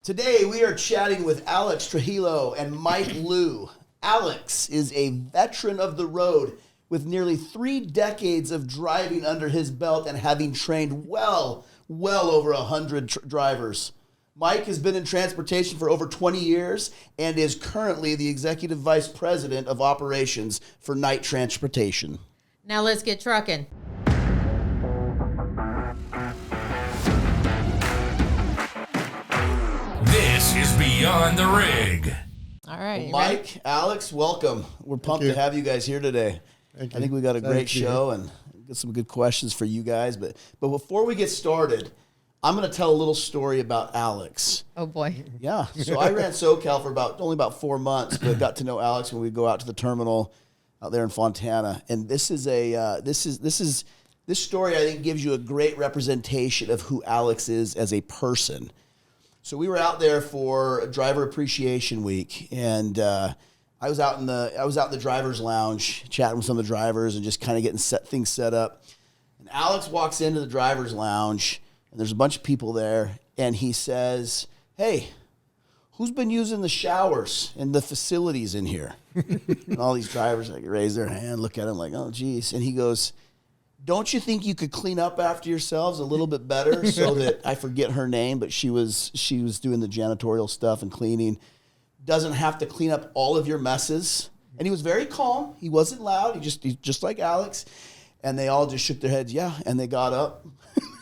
Today, we are chatting with Alex Trujillo and Mike Liu. Alex is a veteran of the road with nearly 3 decades of driving under his belt and having trained well over 100 drivers. Mike has been in transportation for over 20 years and is currently the Executive Vice President of Operations for Night Transportation. Now let's get trucking. This is Beyond the Rig. All right. Well, Mike, Alex, welcome. We're pumped to have you guys here today. Thank you. I think we got a great show and got some good questions for you guys. But before we get started, I'm going to tell a little story about Alex. Oh boy. Yeah. So I ran SoCal for only about 4 months, but got to know Alex when we go out to the terminal out there in Fontana. And this story I think gives you a great representation of who Alex is as a person. So we were out there for Driver Appreciation Week, and I was out in the driver's lounge chatting with some of the drivers and just kind of getting things set up. And Alex walks into the driver's lounge, and there's a bunch of people there, and he says, "Hey, who's been using the showers and the facilities in here?" And all these drivers raise their hand, look at him like, "Oh, geez." And he goes, "Don't you think you could clean up after yourselves a little bit better?" So that, I forget her name, but she was doing the janitorial stuff and cleaning. Doesn't have to clean up all of your messes. And he was very calm. He wasn't loud. He's just like Alex. And they all just shook their heads, yeah. And they got up.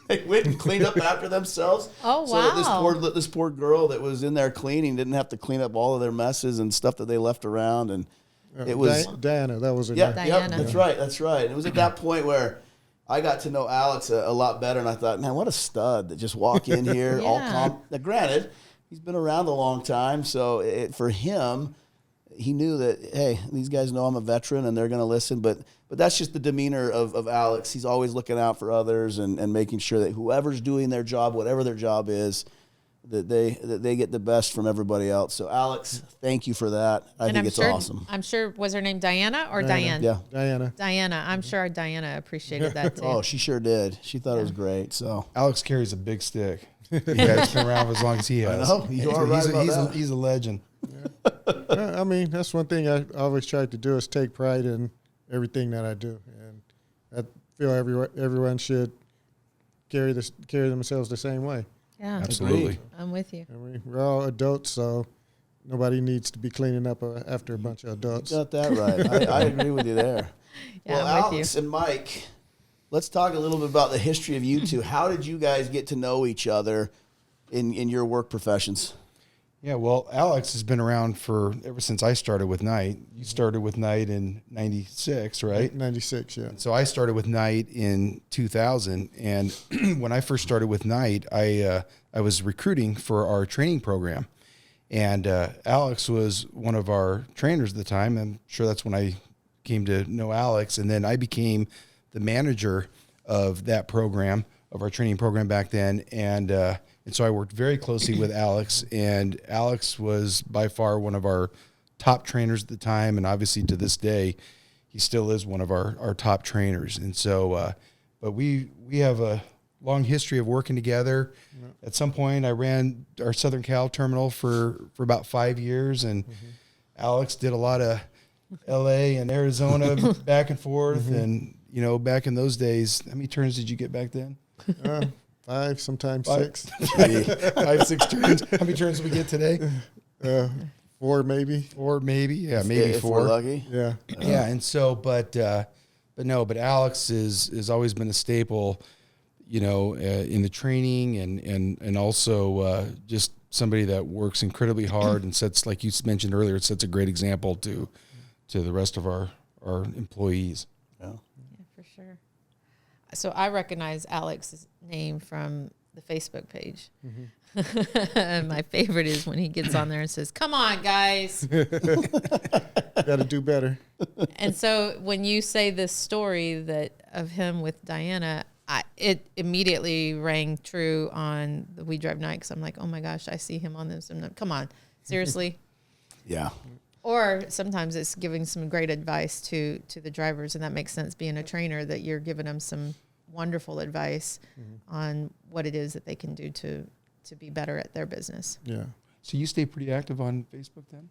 They went and cleaned up after themselves. Oh, so wow. that this poor girl that was in there cleaning didn't have to clean up all of their messes and stuff that they left around. And it was Diana. That was her yeah, name. Yep, that's right. And it was at that point where I got to know Alex a lot better, and I thought, man, what a stud that just walk in here all calm. Now, granted, he's been around a long time, so for him, he knew that, hey, these guys know I'm a veteran and they're going to listen, but that's just the demeanor of Alex. He's always looking out for others and making sure that whoever's doing their job, whatever their job is, that they get the best from everybody else. So, Alex, thank you for that. I think it's awesome. I'm sure, was her name Diana or Diane? Yeah. Diana. I'm sure Diana appreciated that too. Oh, she sure did. She thought it was great. So Alex carries a big stick. You guys been around for as long as he has. I know. You are right about that. He's a legend. I mean, that's one thing I always try to do is take pride in everything that I do, and I feel everyone should carry themselves the same way. Yeah, Absolutely. I'm with you. I mean, we're all adults, so nobody needs to be cleaning up after a bunch of adults. You got that right. I agree with you there. Yeah, well, I'm with Alex and Mike, let's talk a little bit about the history of you two. How did you guys get to know each other in your work professions? Yeah, well, Alex has been around ever since I started with Night. You started with Night in 96, right? 96, yeah. So I started with Night in 2000, and when I first started with Night, I was recruiting for our training program, and Alex was one of our trainers at the time. I'm sure that's when I came to know Alex, and then I became the manager of that program, of our training program back then, and so I worked very closely with Alex, and Alex was by far one of our top trainers at the time, and obviously to this day, he still is one of our top trainers. And so, but we have a long history of working together. At some point, I ran our Southern Cal terminal for about 5 years, and Alex did a lot of L.A. and Arizona back and forth. And, back in those days, how many turns did you get back then? 5, sometimes 6. 5, 6 turns. How many turns do we get today? 4 maybe. 4 maybe. Yeah, maybe if 4. we're lucky. Yeah. Yeah, and so, but Alex has always been a staple, in the training and also just somebody that works incredibly hard and sets, like you mentioned earlier, sets a great example to the rest of our employees. Yeah. Yeah, for sure. So I recognize Alex's name from the Facebook page. And my favorite is when he gets on there and says, "Come on, guys." Got to do better. And so when you say this story of him with Diana, it immediately rang true on the We Drive Night, because I'm like, oh my gosh, I see him on this. I'm like, come on, seriously? Yeah. Or sometimes it's giving some great advice to the drivers, and that makes sense being a trainer, that you're giving them some wonderful advice on what it is that they can do to to be better at their business. Yeah. So you stay pretty active on Facebook then?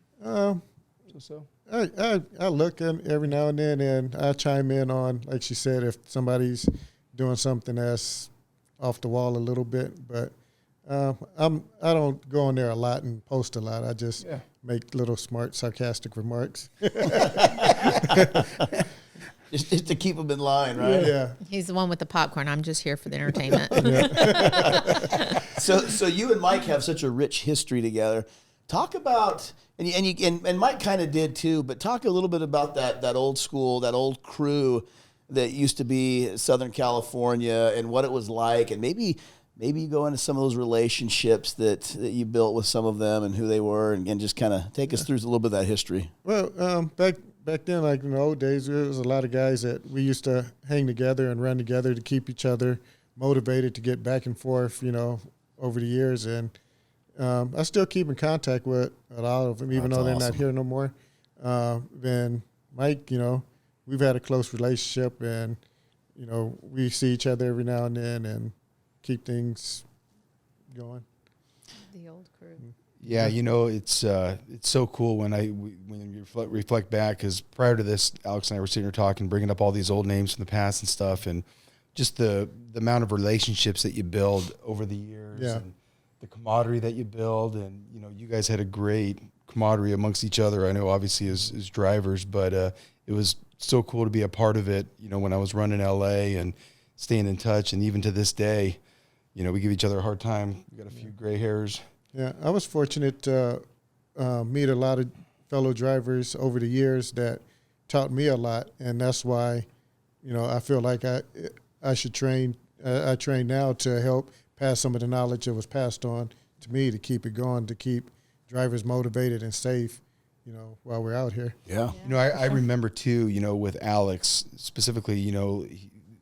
I look in every now and then, and I chime in on, like she said, if somebody's doing something that's off the wall a little bit. But I don't go on there a lot and post a lot. I just make little smart, sarcastic remarks. Just to keep them in line, right? Yeah. He's the one with the popcorn. I'm just here for the entertainment. So you and Mike have such a rich history together. Talk about, and Mike kind of did too, but talk a little bit about that old school, that old crew that used to be Southern California and what it was like, and maybe you go into some of those relationships that you built with some of them and who they were, and just kind of take us through a little bit of that history. Well, back then, like in the old days, there was a lot of guys that we used to hang together and run together to keep each other motivated to get back and forth, over the years. And I still keep in contact with a lot of them, even though they're not here no more. Then Mike, we've had a close relationship, and, we see each other every now and then and keep things going. The old crew. Yeah, it's so cool when you reflect back, because prior to this, Alex and I were sitting here talking, bringing up all these old names from the past and stuff, and just the amount of relationships that you build over the years, and the camaraderie that you build, and you guys had a great camaraderie amongst each other. I know obviously as drivers, but it was so cool to be a part of it. When I was running LA and staying in touch, and even to this day, we give each other a hard time. We got a few gray hairs. Yeah, I was fortunate to meet a lot of fellow drivers over the years that taught me a lot, and that's why, I feel like I should train. I train now to help pass some of the knowledge that was passed on to me, to keep it going, to keep drivers motivated and safe, while we're out here. Yeah. I remember too, with Alex specifically,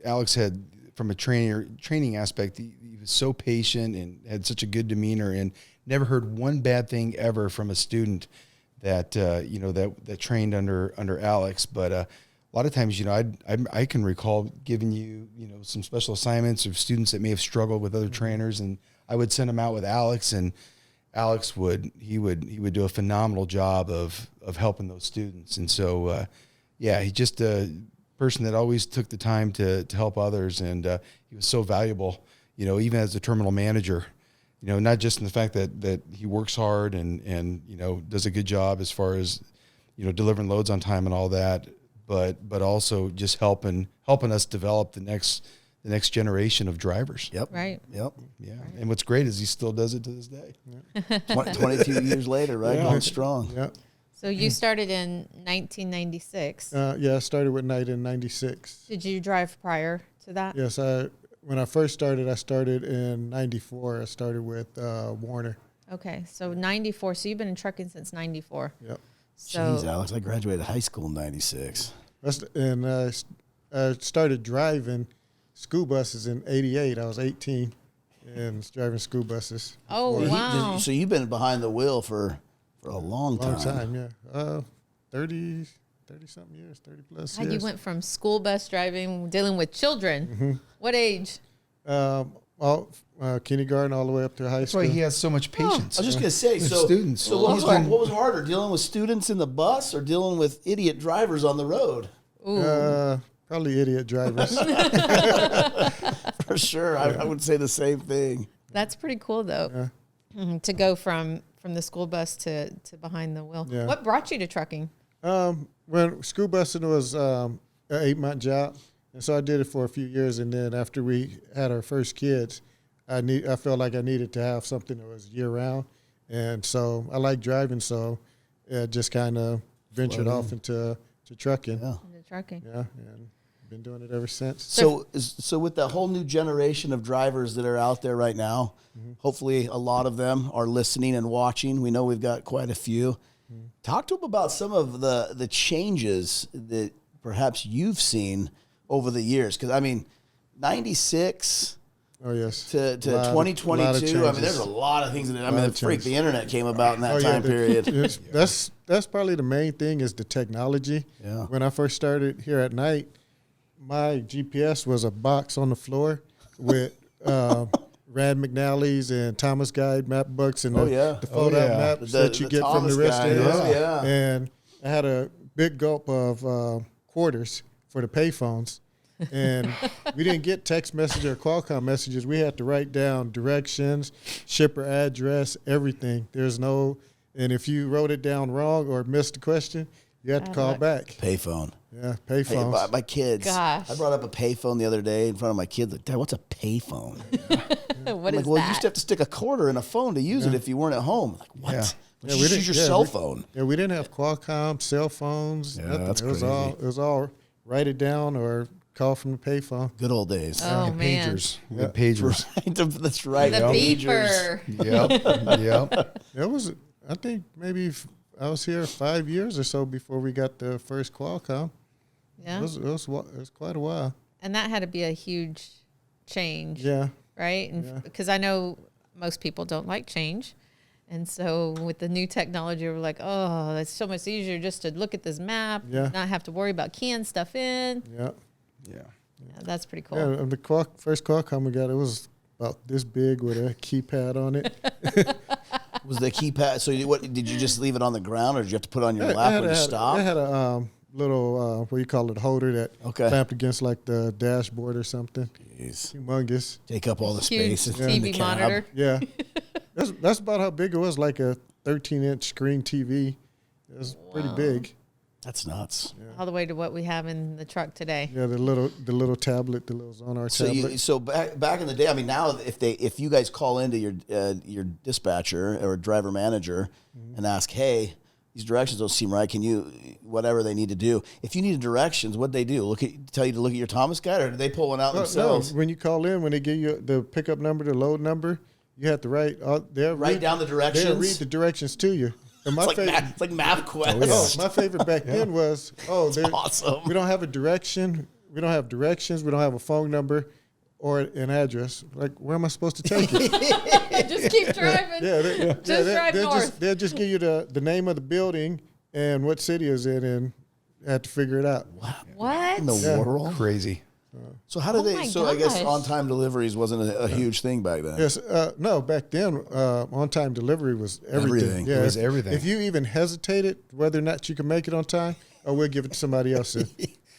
Alex had, from a training aspect, he was so patient and had such a good demeanor, and never heard one bad thing ever from a student that that trained under Alex. But a lot of times, I can recall giving you some special assignments of students that may have struggled with other trainers, and I would send them out with Alex, and Alex would do a phenomenal job of helping those students. And so he's just a person that always took the time to help others, and he was so valuable, even as a terminal manager. Not just in the fact that he works hard and does a good job as far as, delivering loads on time and all that, but also just helping us develop the next generation of drivers. Yep. Right. Yep. Yeah. Right. And what's great is he still does it to this day. Yeah. 22 years later, right? Going strong. Yeah. So you started in 1996. I started with Knight in 96. Did you drive prior to that? Yes, when I first started, I started in 94. I started with Warner. Okay, so 94. So you've been in trucking since 94. Yep. So, Jeez, Alex, I graduated high school in 96. And I started driving school buses in 88. I was 18 and was driving school buses. Oh, wow. So you've been behind the wheel for a long time. Long time, yeah. 30-something years, 30 plus years. You went from school bus driving, dealing with children. What age? Kindergarten all the way up to high That's school. why he has so much patience. I was just going to say, with so students. So what was harder, dealing with students in the bus or dealing with idiot drivers on the road? Probably idiot drivers. For sure. I would say the same thing. That's pretty cool, though, to go from the school bus to behind the wheel. Yeah. What brought you to trucking? When school busing was an 8-month job, and so I did it for a few years, and then after we had our first kids, I felt like I needed to have something that was year-round, and so I like driving, so it just kind of ventured off into trucking. Yeah. Into trucking. Yeah, and been doing it ever since. So with the whole new generation of drivers that are out there right now, hopefully a lot of them are listening and watching. We know we've got quite a few. Talk to them about some of the changes that perhaps you've seen over the years. Because, 96 Oh, yes. to 2022, there's a lot of things. The internet came about in that time period. That's probably the main thing is the technology. Yeah. When I first started here at Knight, my GPS was a box on the floor with Rand McNally's and Thomas Guide map books and the fold-out maps The that you get from the rest guide, areas. yeah. And I had a big gulp of quarters for the payphones. And we didn't get text message or Qualcomm messages. We had to write down directions, shipper address, everything. And if you wrote it down wrong or missed the question, you had to call back. Payphone. Yeah, payphones. Hey, my kids. Gosh. I brought up a payphone the other day in front of my kids. Like, Dad, what's a payphone? What I'm is like, well, you that? used to have to stick a quarter in a phone to use it if you weren't at home. I'm like, what? Yeah. Well, just use your cell phone. Yeah, we didn't have Qualcomm, cell phones. Yeah, nothing. that's It was crazy. all. It was all write it down or call from the payphone. Good old days. Oh, man. Pagers. We had pagers. That's right. The Pagers. beeper. Yep. It was. I think maybe I was here 5 years or so before we got the first Qualcomm. Yeah. It was quite a while. And that had to be a huge change. Yeah. Right? And because I know most people don't like change. And so with the new technology, we're like, oh, it's so much easier just to look at this map, not have to worry about keying stuff in. Yeah. Yeah. Yeah, that's pretty cool. Yeah. And the first Qualcomm we got, it was about this big with a keypad on it. Was the keypad? So what did you just leave it on the ground, or did you have to put it on your lap when you stopped? It had a little what do you call it, holder that clamped against like the dashboard or something. Jeez. Humongous. Take up all the Huge space in the TV cab. monitor. Yeah. That's about how big it was, like a 13-inch screen TV. It was pretty big. That's nuts. All the way to what we have in the truck today. Yeah, the little tablet, the little Zonar tablet. So back in the day, I mean, now if you guys call into your dispatcher or driver manager and ask, hey, these directions don't seem right. Can you, whatever they need to do? If you need directions, what they do? Tell you to look at your Thomas guide, or do they pull one out themselves? No, when you call in, when they give you the pickup number, the load number, you have to write down the directions. They'll read the directions to you. And It's like MapQuest. my favorite back then was awesome. We don't have a direction. We don't have directions. We don't have a phone number or an address. Like, where am I supposed to take it? Just keep driving. Drive north. They'll just give you the name of the building and what city is it in. Had to figure it out. What? In the world? Crazy. So how did my So I guess gosh. on-time deliveries wasn't a huge thing back then. Yes, no. Back then, on-time delivery was everything. Everything. Yeah, It was everything. If you even hesitated whether or not you could make it on time, we'll give it to somebody else.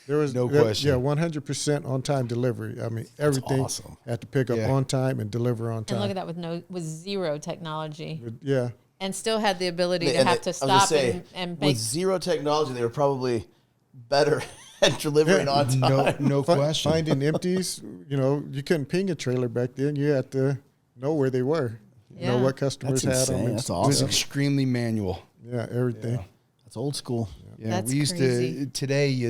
There was No question. Yeah, 100% on-time delivery. I mean, everything awesome. had to pick up on time and deliver on time. And look at that with zero technology. Yeah. And still had the ability to And have to I was gonna stop say, and with make. zero technology, they were probably better at delivering on time. No question. Finding empties, you couldn't ping a trailer back then. You had to know where they were. You know Yeah. what customers That's had insane. them. That's It was awesome. extremely manual. Yeah, everything. That's old school. Yeah, That's we used crazy. to today,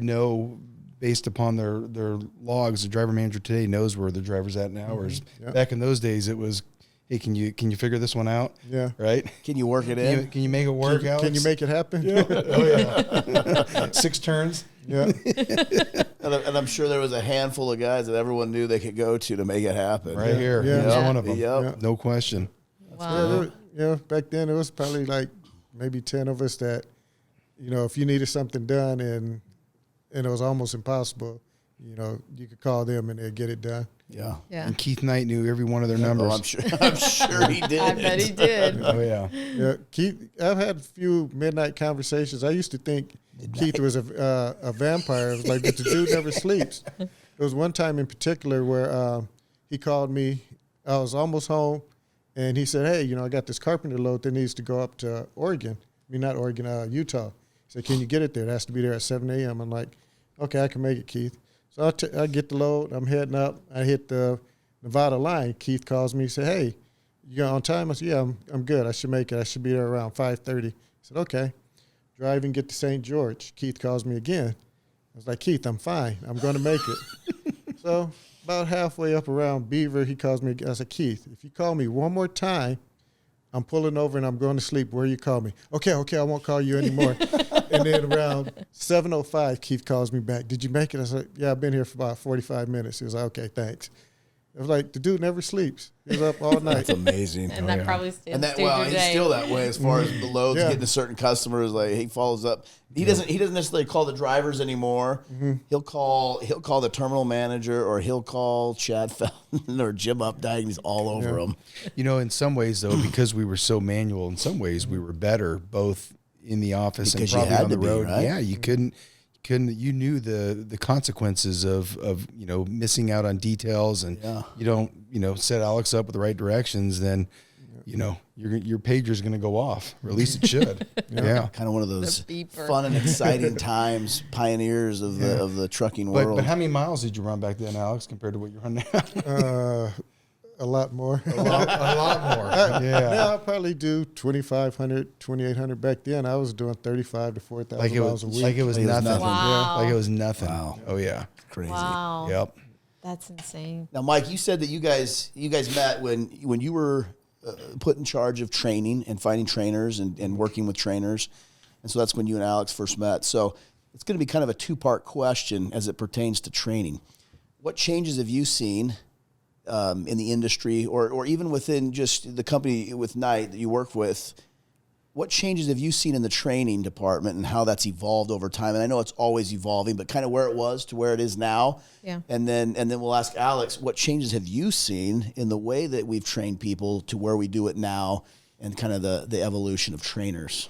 based upon their logs, the driver manager today knows where the driver's at now. Whereas back in those days, it was, hey, can you figure this one out? Yeah. Right? Can you work it in? Can you make it work, Can Alex? you make it happen? Oh yeah. 6 turns. Yeah. And I'm sure there was a handful of guys that everyone knew they could go to make it happen. Right here. Yeah. He's Yep. one of them. Yep. No question. Wow. Back then it was probably like maybe 10 of us that, if you needed something done and it was almost impossible, you could call them and they'd get it done. Yeah. Yeah. And Keith Knight knew every one of their numbers. Oh, I'm sure he did. I bet he did. Oh yeah. Yeah, Keith. I've had a few midnight conversations. I used to think Keith was a vampire. It was like, but the dude never sleeps. There was one time in particular where he called me. I was almost home, and he said, "Hey, I got this carpenter load that needs to go up to Oregon. I mean, not Oregon, Utah." He said, "Can you get it there? It has to be there at 7 a.m." I'm like, "Okay, I can make it, Keith." So I get the load. I'm heading up. I hit the Nevada line. Keith calls me. He said, "Hey, you on time?" I said, "Yeah, I'm good. I should make it. I should be there around 5:30." I said, "Okay." Drive and get to St. George. Keith calls me again. I was like, "Keith, I'm fine. I'm going to make it." So about halfway up around Beaver, he calls me again. I said, "Keith, if you call me one more time, I'm pulling over and I'm going to sleep where you call me." Okay, I won't call you anymore. And then around 7:05, Keith calls me back. "Did you make it?" I said, "Yeah, I've been here for about 45 minutes." He was like, "Okay, thanks." It was like the dude never sleeps. He's up all night. That's amazing. And that probably And that, steals well, your he's day. still that way as far as the loads Yeah. getting to certain customers. Like he follows up. He doesn't necessarily call the drivers anymore. He'll call the terminal manager, or he'll call Chad Felton or Jim Updike, and he's all over them. You know, in some ways though, because we were so manual, in some ways we were better both in the office Because and you probably had on to the be, road. right? Yeah, you couldn't. You knew the consequences of missing out on details, and you don't set Alex up with the right directions, then your pager's going to go off, or at least it should. Yeah. Kind of one of those The beeper. fun and exciting times, pioneers of the trucking world. But how many miles did you run back then, Alex, compared to what you run now? A lot more. a lot more. Now I probably do 2,500, 2,800. Back then, I was doing 35 to 4,000 Like it miles was a week. like it was Like it was nothing. nothing. Wow. Like it was nothing. Wow. Oh yeah. Crazy. Wow. Yep. That's insane. Now, Mike, you said that you guys met when you were put in charge of training and finding trainers and working with trainers, and so that's when you and Alex first met. So it's going to be kind of a two-part question as it pertains to training. What changes have you seen in the industry, or even within just the company with Knight that you work with? What changes have you seen in the training department and how that's evolved over time? And I know it's always evolving, but kind of where it was to where it is now. Yeah. And then we'll ask Alex, what changes have you seen in the way that we've trained people to where we do it now, and kind of the evolution of trainers?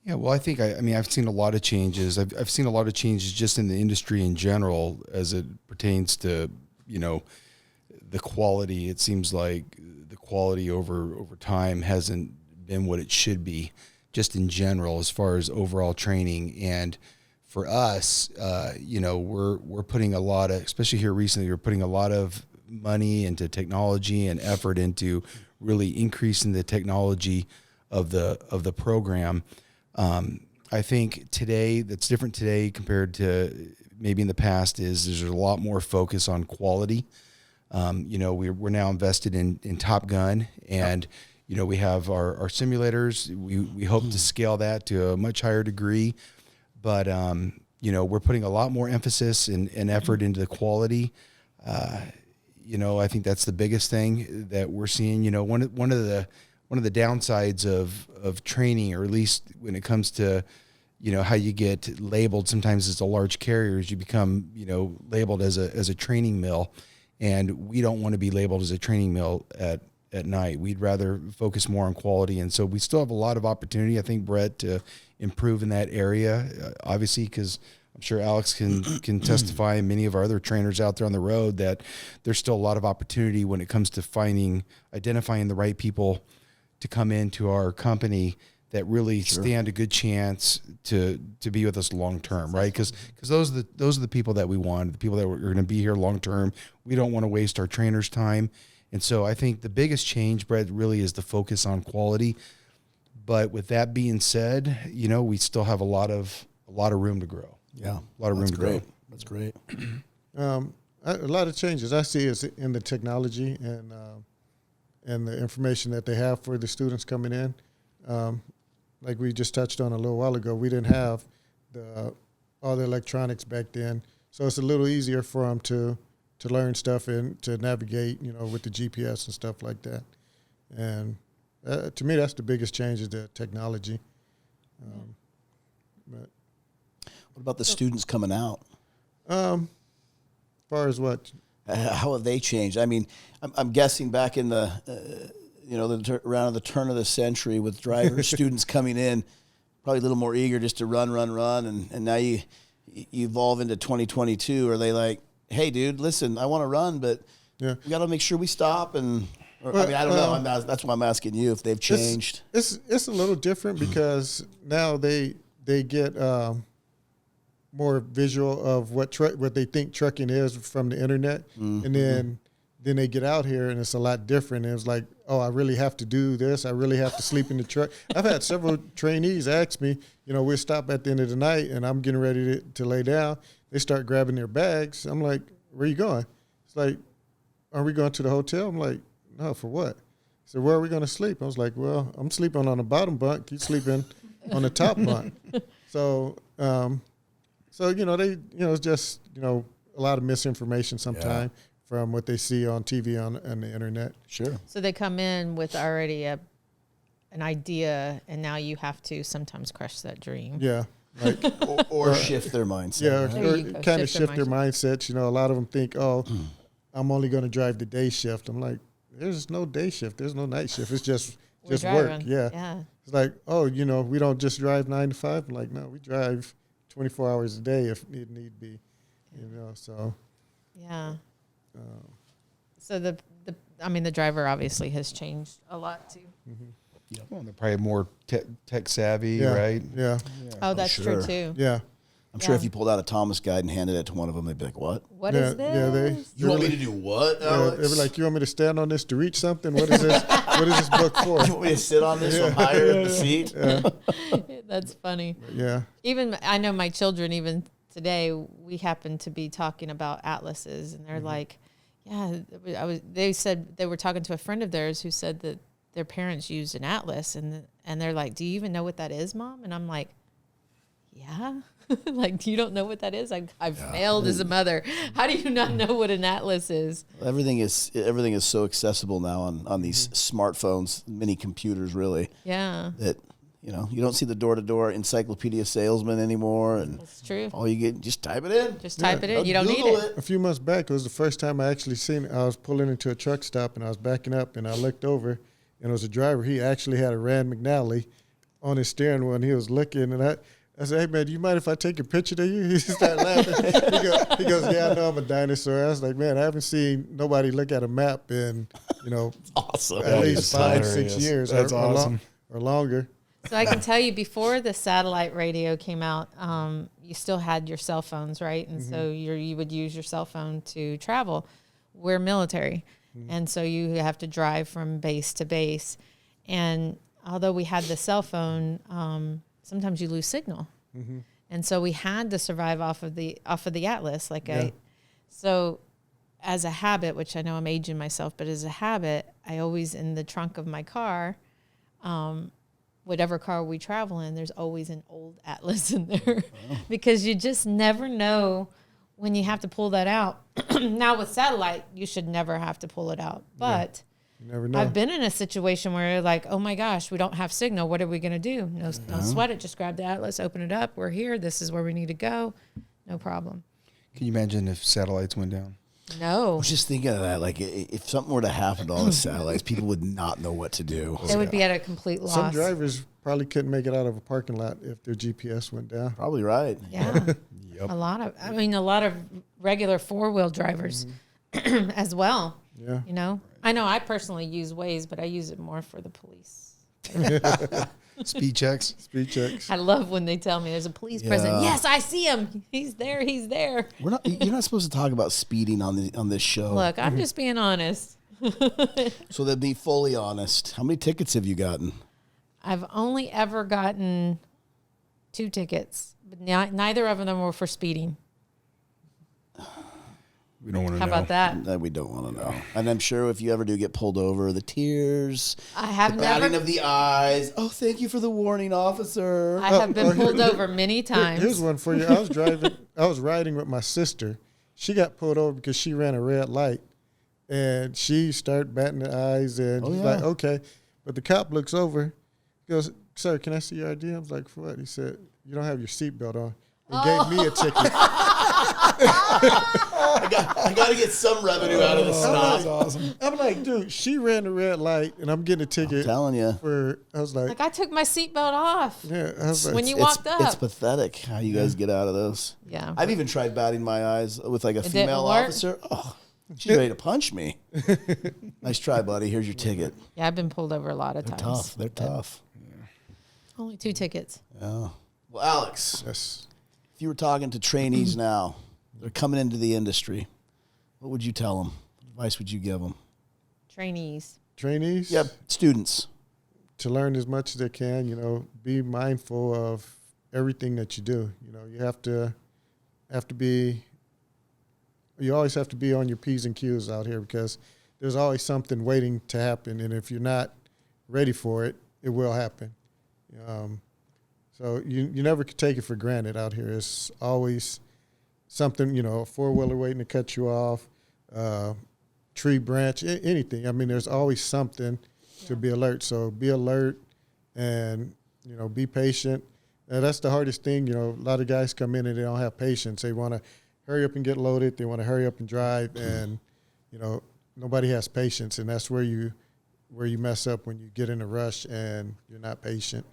Yeah, well, I think I've seen a lot of changes. I've seen a lot of changes just in the industry in general as it pertains to the quality. It seems like the quality over time hasn't been what it should be, just in general as far as overall training. And for us, we're putting a lot of, especially here recently, we're putting a lot of money into technology and effort into really increasing the technology of the program. I think today, that's different today compared to maybe in the past, is there's a lot more focus on quality. We're now invested in Top Gun, and we have our simulators. We hope to scale that to a much higher degree, but we're putting a lot more emphasis and effort into the quality. I think that's the biggest thing that we're seeing. One of the downsides of training, or at least when it comes to how you get labeled sometimes as a large carrier, is you become labeled as a training mill, and we don't want to be labeled as a training mill at Knight. We'd rather focus more on quality, and so we still have a lot of opportunity, I think, Brett, to improve in that area. Obviously, because I'm sure Alex can testify, and many of our other trainers out there on the road, that there's still a lot of opportunity when it comes to identifying the right people to come into our company that really stand a good chance to be with us long term, right? Because those are the people that we want, the people that are going to be here long term. We don't want to waste our trainers' time, and so I think the biggest change, Brett, really is the focus on quality. But with that being said, we still have a lot of room to grow. Yeah, a lot of room to grow. That's great. A lot of changes I see is in the technology and the information that they have for the students coming in. Like we just touched on a little while ago, we didn't have all the electronics back then, so it's a little easier for them to learn stuff and to navigate, with the GPS and stuff like that. And to me, that's the biggest change, is the technology. But What about the students coming out? as far as what? How have they changed? I mean, I'm guessing back in the around the turn of the century, with drivers, students coming in, probably a little more eager just to run, and now you evolve into 2022. Are they like, hey, dude, listen, I want to run, but we got to make sure we stop? I don't know. That's why I'm asking you if they've changed. It's a little different because now they get more visual of what they think trucking is from the internet, and then they get out here and it's a lot different. And it's like, oh, I really have to do this. I really have to sleep in the truck. I've had several trainees ask me, we'll stop at the end of the night and I'm getting ready to lay down. They start grabbing their bags. I'm like, where are you going? It's like, are we going to the hotel? I'm like, no, for what? So where are we going to sleep? I was like, well, I'm sleeping on the bottom bunk. You sleeping on the top bunk. So, it's just, a lot of misinformation sometimes from what they see on TV on the internet. Sure. So they come in with already an idea, and now you have to sometimes crush that dream. Yeah. Like, Or shift their mindset. yeah, right? There you or go. kind of Shift shift their their mindsets. You know, a lot of them think, oh, I'm only going to drive the day shift. I'm like, there's no day shift. There's no night shift. It's just We're work. driving. Yeah. Yeah. It's like, oh, you know, we don't just drive 9 to 5. I'm like, no, we drive 24 hours a day if need be. You know, so. Yeah. So the driver obviously has changed a lot too. Well, they're probably more tech savvy, Yeah. right? Yeah. Oh, that's sure. true too. Yeah. I'm sure Yeah. if you pulled out a Thomas guide and handed it to one of them, they'd be like, what? What Yeah, is this? yeah, they- You want me to do what, Alex? They were like, you want me to stand on this to reach something? What is this? What is this book for? you want me to sit on this from higher in the seat? That's funny. Yeah. Even I know my children. Even today, we happen to be talking about atlases, and they're like, "Yeah." They said they were talking to a friend of theirs who said that their parents used an atlas, and they're like, "Do you even know what that is, Mom?" And I'm like, "Yeah." Like, you don't know what that is? I've failed as a mother. How do you not know what an atlas is? Everything is so accessible now on these smartphones, mini computers, really, Yeah, that you don't see the door-to-door encyclopedia salesman anymore, and it's true. all you get, just type it in. Just type it in. Or You don't need Google it. A few months back, it was the first time I actually seen it. I was pulling into a truck stop and I was backing up and I looked over and it was a driver. He actually had a Rand McNally on his steering wheel and he was looking and I said, hey, man, do you mind if I take a picture of you? He started laughing. He goes, yeah, I know I'm a dinosaur. I was like, man, I haven't seen nobody look at a map in, Awesome. at least 5-6 years That's awesome. or longer. So I can tell you, before the satellite radio came out, you still had your cell phones, right? And so you would use your cell phone to travel. We're military, and so you have to drive from base to base. And although we had the cell phone, sometimes you lose signal, and so we had to survive off of the atlas. So as a habit, which I know I'm aging myself, but as a habit, I always, in the trunk of my car, whatever car we travel in, there's always an old atlas in there because you just never know when you have to pull that out. Now with satellite, you should never have to pull it out. But You never know. I've been in a situation where you're like, oh my gosh, we don't have signal. What are we going to do? No, don't sweat it. Just grab the atlas, open it up. We're here. This is where we need to go. No problem. Can you imagine if satellites went down? I No. was just thinking of that. Like, if something were to happen to all the satellites, people would not know what to do. They would be at a complete loss. Some drivers probably couldn't make it out of a parking lot if their GPS went down. Probably right. Yeah. Yep. A lot of regular four-wheel drivers as well. Yeah. I know I personally use Waze, but I use it more for the police. Speed checks. Speed checks. I love when they tell me there's a police present. Yes, I see him. He's there. He's there. You're not supposed to talk about speeding on this show. Look, I'm just being honest. So to be fully honest, how many tickets have you gotten? I've only ever gotten 2 tickets, but neither of them were for speeding. We don't want to How know. about that? That we don't want to know. And I'm sure if you ever do get pulled over, the tears, I have the batting never. of the eyes. Oh, thank you for the warning, officer. I have been pulled over many times. Here's one for you. I was riding with my sister. She got pulled over because she ran a red light, and she started batting the eyes, and he's like, okay. But the cop looks over, he goes, sir, can I see your ID? I was like, for what? He said, you don't have your seatbelt on. And gave me a ticket. I got to get some revenue out of this That's stop. awesome. I'm like, dude, she ran the red light, and I'm getting a ticket. Telling you. I was like, Like, I took my seatbelt off yeah. I was like, when you walked up. It's pathetic how you guys get out of those. Yeah. I've even tried batting my eyes with like a didn't female work? officer. Oh, she's ready to punch me. Nice try, buddy. Here's your ticket. Yeah, I've been pulled over a lot of They're times. tough. They're tough. Only 2 tickets. Yeah. Well, Alex, yes. if you were talking to trainees now, they're coming into the industry, what would you tell them? What advice would you give them? Trainees. Trainees? Yep, students. To learn as much as they can, be mindful of everything that you do. You you always have to be on your P's and Q's out here because there's always something waiting to happen. And if you're not ready for it, it will happen. So you never could take it for granted out here. It's always something, a four-wheeler waiting to cut you off, tree branch, anything. I mean, there's always something to be alert. So be alert and, be patient. And that's the hardest thing. A lot of guys come in and they don't have patience. They want to hurry up and get loaded. They want to hurry up and drive. And, nobody has patience. And that's where you mess up, when you get in a rush and you're not patient.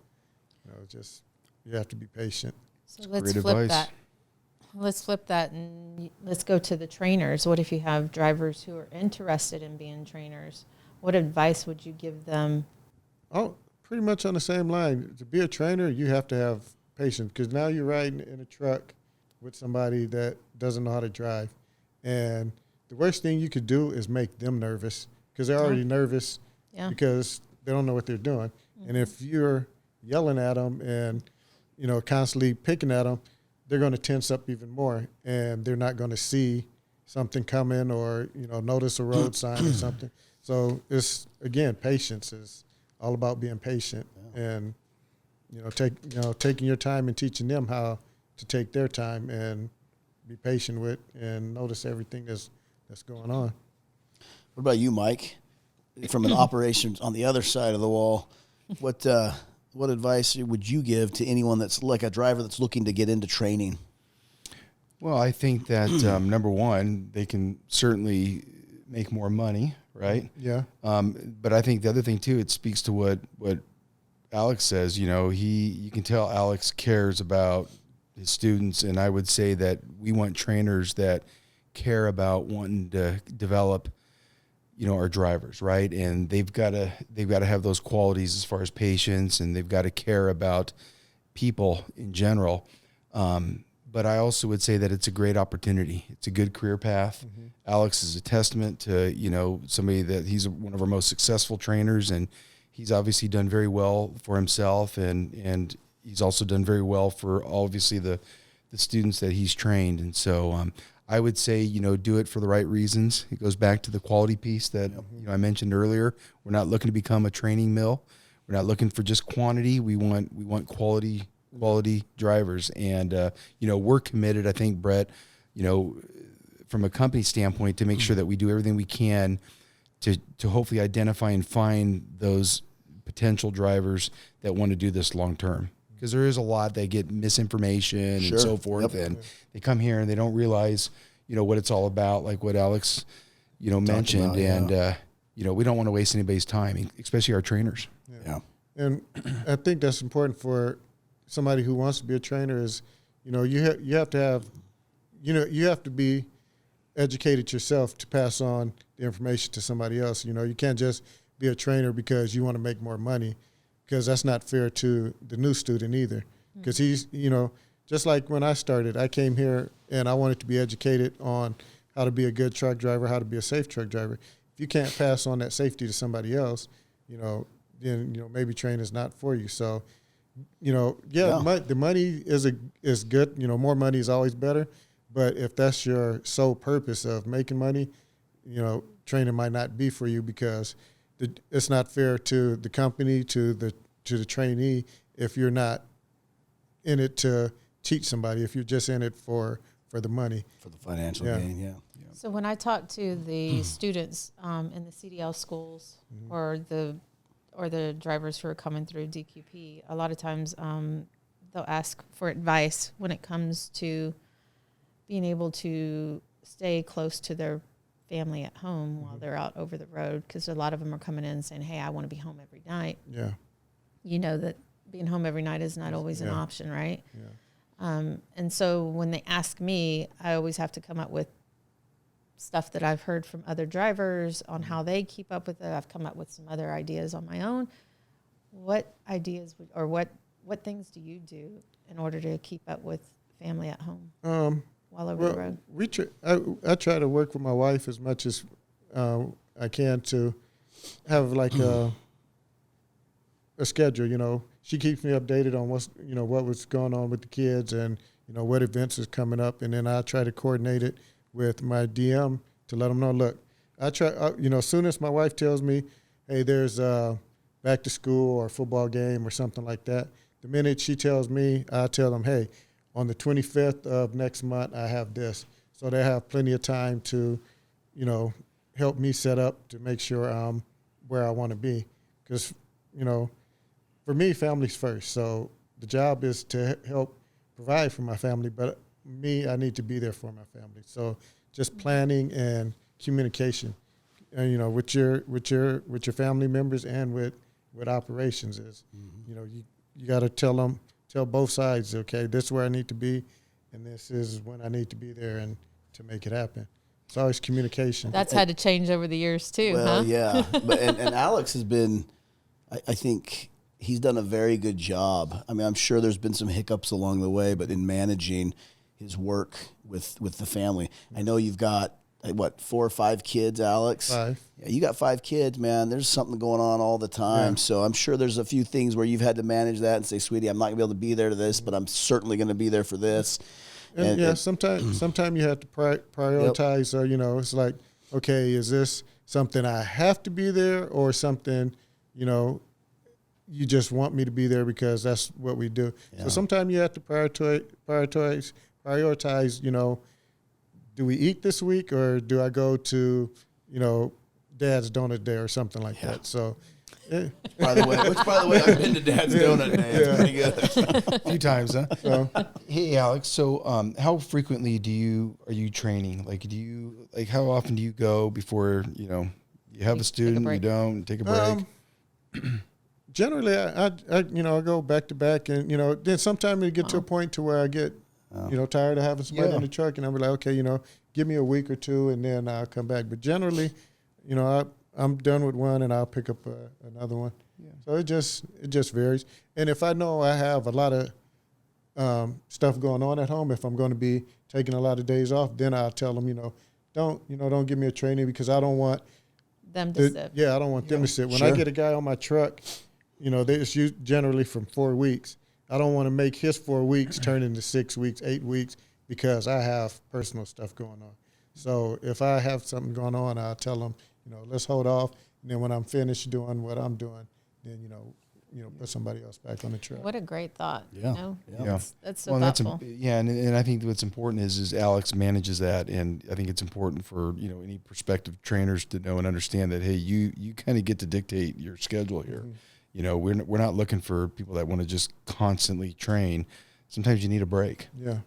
You have to be patient. So let's flip that. Let's flip that and let's go to the trainers. What if you have drivers who are interested in being trainers? What advice would you give them? Oh, pretty much on the same line. To be a trainer, you have to have patience, because now you're riding in a truck with somebody that doesn't know how to drive. And the worst thing you could do is make them nervous, because they're already nervous because they don't know what they're doing. Mm-hmm. And if you're yelling at them and, constantly picking at them, they're going to tense up even more, and they're not going to see something coming or, notice a road sign or something. So it's, again, patience is all about being patient and, taking your time and teaching them how to take their time and be patient with and notice everything that's going on. What about you, Mike? From an operations on the other side of the wall, what advice would you give to anyone that's like a driver that's looking to get into training? Well, I think that number one, they can certainly make more money, right? Yeah. But I think the other thing too, it speaks to what Alex says. You can tell Alex cares about his students, and I would say that we want trainers that care about wanting to develop our drivers, right? And they've got to have those qualities as far as patience, and they've got to care about people in general. But I also would say that it's a great opportunity. It's a good career path. Mm-hmm. Alex is a testament to, somebody that he's one of our most successful trainers, and he's obviously done very well for himself, and he's also done very well for obviously the students that he's trained. And so, I would say, do it for the right reasons. It goes back to the quality piece that I mentioned earlier. We're not looking to become a training mill. We're not looking for just quantity. We want quality drivers, and we're committed. I think, Brett, from a company standpoint, to make sure that we do everything we can to hopefully identify and find those potential drivers that want to do this long term. Because there is a lot that get misinformation and so forth, and they come here and they don't realize, what it's all about, like what Alex, mentioned, and we don't want to waste anybody's time, especially our trainers. Yeah. And I think that's important for somebody who wants to be a trainer is, you have to have, you have to be educated yourself to pass on the information to somebody else. You can't just be a trainer because you want to make more money, because that's not fair to the new student either. Because he's, just like when I started, I came here and I wanted to be educated on how to be a good truck driver, how to be a safe truck driver. If you can't pass on that safety to somebody else, then, maybe training is not for you. So, the money is good. More money is always better. But if that's your sole purpose of making money, training might not be for you, because it's not fair to the company, to the trainee, if you're not in it to teach somebody, if you're just in it for the money. For the financial gain, yeah. So when I talk to the students in the CDL schools, or the drivers who are coming through DQP, a lot of times they'll ask for advice when it comes to being able to stay close to their family at home while they're out over the road, because a lot of them are coming in and saying, hey, I want to be home every night. Yeah. That being home every night is not always an option, right? Yeah. And so when they ask me, I always have to come up with stuff that I've heard from other drivers on how they keep up with it. I've come up with some other ideas on my own. What ideas what things do you do in order to keep up with family at home while over the road? I try to work with my wife as much as I can to have like a schedule. She keeps me updated on what was going on with the kids, and what events is coming up, and then I try to coordinate it with my DM to let them know. Look, I try. As soon as my wife tells me, hey, there's a back to school or football game or something like that, the minute she tells me, I tell them, hey, on the 25th of next month, I have this. So they have plenty of time to, help me set up to make sure I'm where I want to be. Because, for me, family's first. So the job is to help provide for my family, but me, I need to be there for my family. So just planning and communication, and, with your family members and with operations is, you got to tell both sides, okay, this is where I need to be, and this is when I need to be there, and to make it happen. It's always communication. That's had to change over the years too, Well, huh? yeah, but and Alex has been, I think he's done a very good job. I mean, I'm sure there's been some hiccups along the way, but in managing his work with the family, I know you've got 4 or 5 kids, Alex? 5. Yeah, you got 5 kids, man. There's something going on all the time. Yeah. So I'm sure there's a few things where you've had to manage that and say, sweetie, I'm not gonna be able to be there to this, but I'm certainly gonna be there for this. And sometimes you have to prioritize. Or it's like, okay, is this something I have to be there, or something, you just want me to be there because that's what we do. Yeah. So sometimes you have to prioritize. Do we eat this week, or do I go to, Dad's Donut Day or something like that? So. By the way, I've been to Dad's Donut Day. It's pretty good. A few times, huh? Hey, Alex. So, how frequently are you training? Like, how often do you go before you have a student, you don't take a break? Generally, I go back to back, and then sometimes it get to a point to where I get tired of having somebody in the truck, and I'm like, okay, give me a week or 2, and then I'll come back. But generally, I'm done with one, and I'll pick up another one. Yeah. So it just varies. And if I know I have a lot of stuff going on at home, if I'm going to be taking a lot of days off, then I'll tell them, don't give me a training, because I don't want them to sit. Yeah, I don't want them to sit. When I get a guy on my truck, it's generally from 4 weeks. I don't want to make his 4 weeks turn into 6 weeks, 8 weeks, because I have personal stuff going on. So if I have something going on, I'll tell them, let's hold off. And then when I'm finished doing what I'm doing, then, put somebody else back on the truck. What a great thought. Yeah. Yeah. That's so thoughtful. And I think what's important is Alex manages that, and I think it's important for any prospective trainers to know and understand that, hey, you kind of get to dictate your schedule here. Mm-hmm. We're not looking for people that want to just constantly train. Sometimes you need a break. Yeah.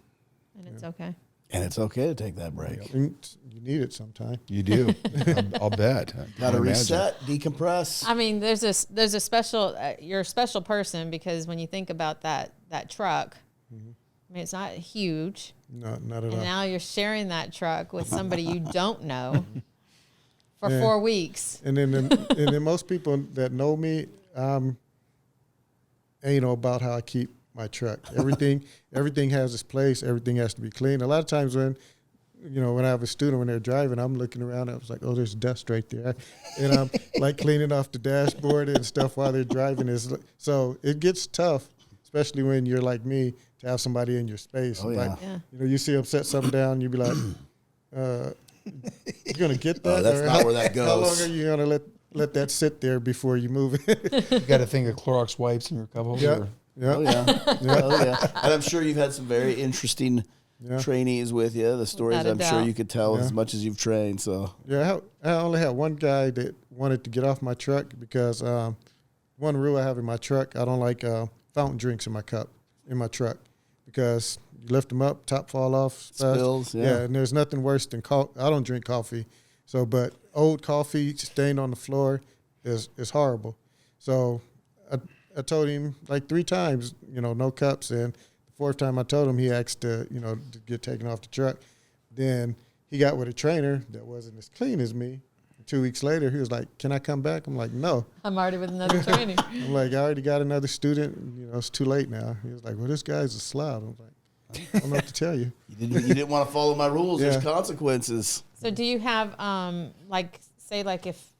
And it's okay. And it's okay to take that break. You need it sometime. You do. I'll bet. Got to reset, decompress. I mean, there's a special. You're a special person, because when you think about that truck, Mm-hmm. I mean, it's not huge. No, not at And all. now you're sharing that truck with somebody you don't know for 4 weeks. And then most people that know me, about how I keep my truck. Everything has its place. Everything has to be clean. A lot of times when I have a student, when they're driving, I'm looking around, I was like, oh, there's dust right there. And I'm like cleaning off the dashboard and stuff while they're driving. So it gets tough, especially when you're like me, to have somebody in your space. Oh, like, yeah. you see them set something down, you be like, you're going to get that? That's not where that How long goes. are you going to let that sit there before you move it? You got a thing of Clorox wipes in your cup holder? Yeah. Yeah. Oh, yeah. Oh, yeah. And I'm sure you've had some very interesting trainees with you. The stories Without a I'm sure doubt. you could tell as much as you've trained. So Yeah, I only had one guy that wanted to get off my truck because one rule I have in my truck, I don't like fountain drinks in my truck, because you lift them up, top fall off. Spills, yeah. And there's nothing worse than I don't drink coffee. So, but old coffee stained on the floor is horrible. So I told him like 3 times, no cups. And the 4th time I told him, he asked to get taken off the truck. Then he got with a trainer that wasn't as clean as me. 2 weeks later, he was like, can I come back? I'm like, no. I'm already with another training. I'm like, I already got another student. It's too late now. He was like, well, this guy's a slob. I was like, I don't know what to tell you. you didn't want to follow my rules. Yeah. There's consequences. So do you have, say if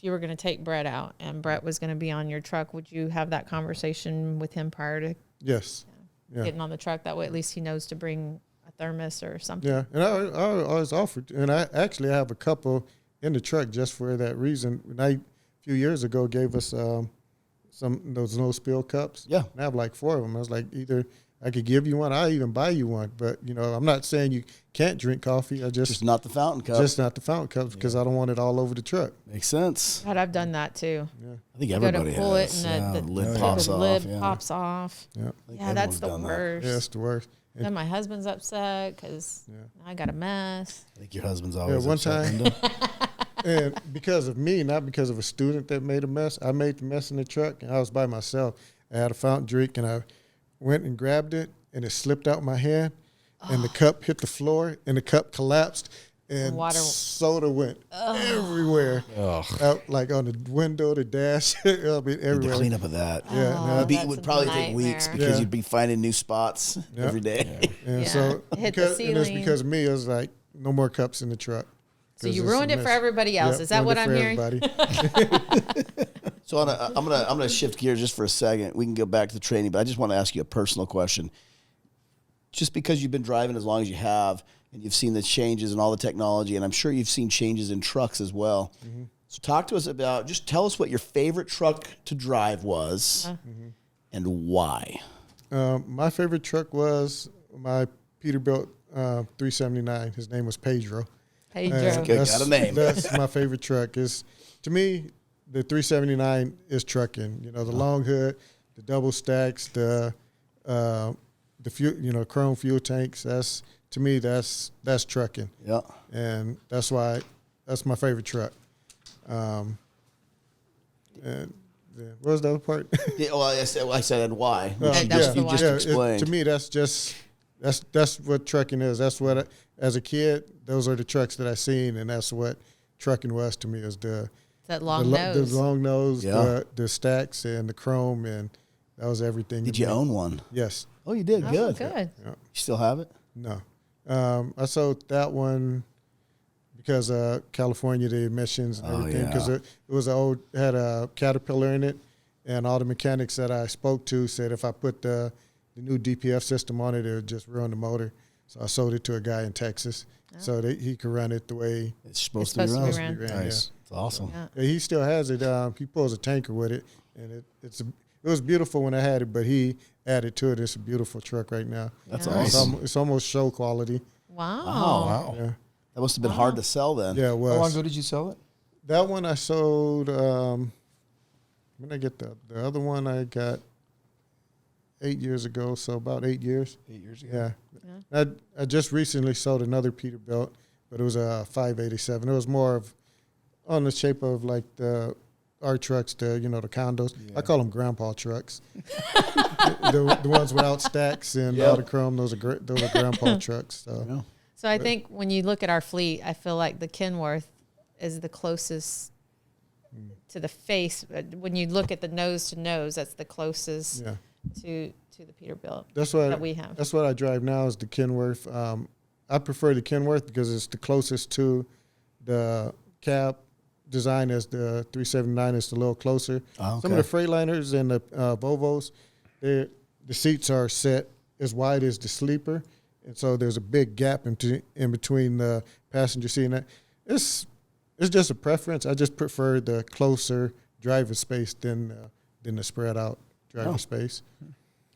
you were going to take Brett out and Brett was going to be on your truck, would you have that conversation with him prior to Yes. Yeah. getting on the truck? That way at least he knows to bring a thermos or something. Yeah. And I always offered, and I have a couple in the truck just for that reason. And a few years ago gave us those no spill cups. Yeah. And I have like 4 of them. I was like, either I could give you one. I'll even buy you one. But, you know, I'm not saying you can't drink coffee. Just not the fountain cup. Just not the fountain cups because I don't want it all over the truck. Makes sense. God, I've done that too. I think You go everybody to pull has. it and the lid pops off. lid Yeah. pops off. Yeah. Yeah, that's everyone's the done that. worst. Yeah, it's the worst. And, Then my husband's upset because I got a mess. I think your husband's always one upset, time- Linda. and because of me, not because of a student that made a mess, I made the mess in the truck, and I was by myself. I had a fountain drink, and I went and grabbed it, and it slipped out my hand, and the cup hit the floor, and the cup collapsed, and Water. soda went everywhere, Ugh. out like on the window, the dash, I mean, The everywhere. cleanup of that. Yeah, Oh, no, It that's would a probably take weeks nightmare. because Yeah. you'd be finding new spots every day. and Yeah. so Hit the because, and it's ceiling. because of me, it was like no more cups in the truck. So 'Cause you it's a ruined it for mess. everybody else. Yep, Is that ruined what it I'm for hearing? everybody. So I'm gonna shift gears just for a second. We can go back to the training, but I just want to ask you a personal question. Just because you've been driving as long as you have, and you've seen the changes and all the technology, and I'm sure you've seen changes in trucks as well. So talk to us about. Just tell us what your favorite truck to drive was, and why. My favorite truck was my Peterbilt 379. His name was Pedro. Pedro. Good. Got a name. That's my favorite truck. Is to me, the 379 is trucking. You know, the long hood, the double stacks, the fuel, you know, chrome fuel tanks. That's to me, that's trucking, Yeah. and that's why that's my favorite truck. And yeah, what was the other part? Yeah, well, I said and why. Which you that's just, the you just why. explained. To me, that's what trucking is. That's what as a kid, those are the trucks that I seen, and that's what trucking was to me. Is the That long the nose. long nose, Yeah. the stacks, and the chrome, and that was everything. Did to you me. own one? Yes. Oh, you did. Oh, Good. good. You still have it? No. I sold that one because California, the emissions and Oh, everything. Because yeah. it was had a Caterpillar in it, and all the mechanics that I spoke to said if I put the new DPF system on it, it would just ruin the motor. So I sold it to a guy in Texas, so that he could run it the way It's supposed It's to be supposed to run. be ran. ran. Nice. It's awesome. Yeah. Yeah, he still has it. He pulls a tanker with it, and it was beautiful when I had it, but he added to it. It's a beautiful truck right now. That's Yeah. awesome. It's almost show quality. Wow. Wow. Yeah, That must have been hard to sell then. yeah. It How was. long ago did you sell it? That one I sold. When I get the other one, I got 8 years ago. So about 8 years. 8 years ago. Yeah. I just recently sold another Peterbilt, but it was a 587. It was more of on the shape of like our trucks, the condos. Yeah. I call them grandpa trucks. the ones without stacks and all the chrome. Those are grandpa trucks. So. Yeah. So I think when you look at our fleet, I feel like the Kenworth is the closest to the face. When you look at the nose to nose, that's the closest Yeah. to the Peterbilt That's what that we have. That's what I drive now is the Kenworth. I prefer the Kenworth because it's the closest to the cab design as the 379 is a little closer. Oh, Some of okay. the Freightliners and the Volvos, the seats are set as wide as the sleeper, and so there's a big gap in between the passenger seat and that. It's just a preference. I just prefer the closer driver space than the spread out driver space.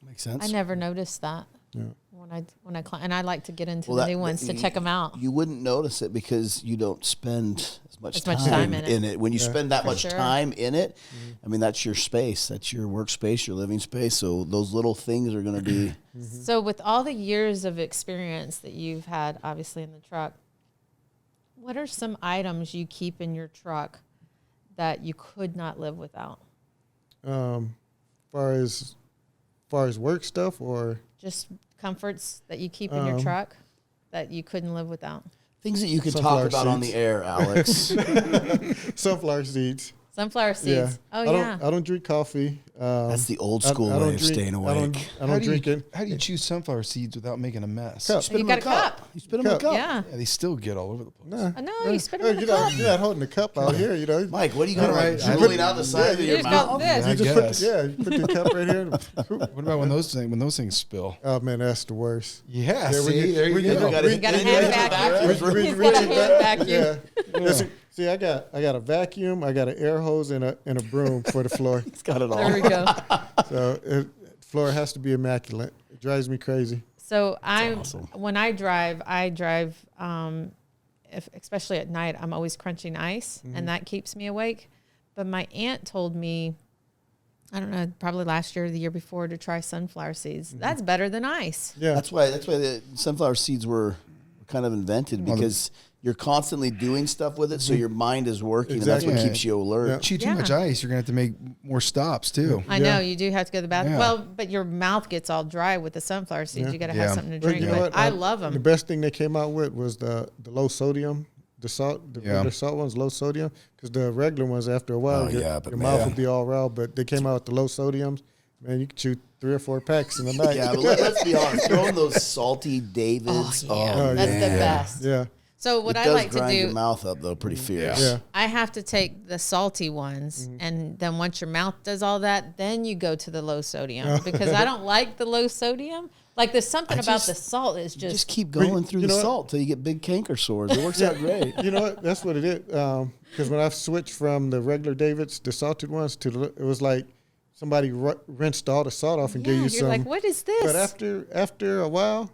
Makes sense. I never noticed that Yeah. when I and I like to get into Well, the that- new ones to check them out. You wouldn't notice it because you don't spend as much time in it. When you spend that For much sure. time in it, I mean, that's your space. That's your workspace, your living space. So those little things are going to be. So with all the years of experience that you've had, obviously in the truck, what are some items you keep in your truck that you could not live without? Far as work stuff or Just comforts that you keep in your truck that you couldn't live without. Things that you can Sunflower talk about on seeds. the air, Alex. sunflower seeds. Sunflower seeds. Yeah. Oh, I don't drink coffee. That's the old school I don't way of drink- staying I awake. don't How do drink you, it. How do you choose sunflower seeds without making a mess? Cup. Spit You them in got a cup. You spit them in a Cup. cup. Yeah. Yeah, they still get all over the place. Nah. I know, you spit 'em in a you're not, cup. you're not holding the cup out here, you know. Mike, what are you going Alright, to I- drooling out the side of You your just go mouth? this. I You just guess. you put the cup right here. What about when those things spill? Oh man, that's the worst. Yeah, Yeah, when see, you- there when you you- go. gotta- You got a you hand gotta- vacuum. He's He's got a hand vacuum. Yeah. See, I got a vacuum, I got an air hose, and a broom for the floor. He's got it all. There we go. So floor has to be immaculate. It drives me crazy. So awesome. when I drive, especially at night, I'm always crunching ice, and that keeps me awake. But my aunt told me, I don't know, probably last year or the year before, to try sunflower seeds. That's better than ice. Yeah. That's why the sunflower seeds were kind of invented, because you're constantly doing stuff with it, so your mind is working, Exactly. and that's what Yeah. keeps you alert. Yeah. Chew too Yeah. much ice, you're gonna have to make more stops too. I know you do have to go to the bathroom. Yeah. Well, but your mouth gets all dry with the sunflower seeds. You got to have Yeah. something to But drink. you know But what? I love The them. best thing they came out with was the low sodium, the salt, the Yeah. regular salt ones, low sodium. Because the regular ones, after a while, Oh, yeah, but your man. mouth will be all raw. But they came out with the low sodiums. Man, you can chew 3 or 4 packs in a night. Yeah, but let's be honest. Throwing those salty Davids, Yeah, that's the best. yeah, So what it I does like to grind your do, mouth up though, pretty fierce. yeah. I have to take the salty ones, and then once your mouth does all that, then you go to the low sodium, because I don't like the low sodium. Like there's something about the salt is Just just keep going you through know the what? salt till you get big canker sores. It works out great. You know what? That's what it is. Because when I switched from the regular Davids, the salted ones, it was like somebody rinsed all the salt off and gave you you're some. like, what is this? But after a while,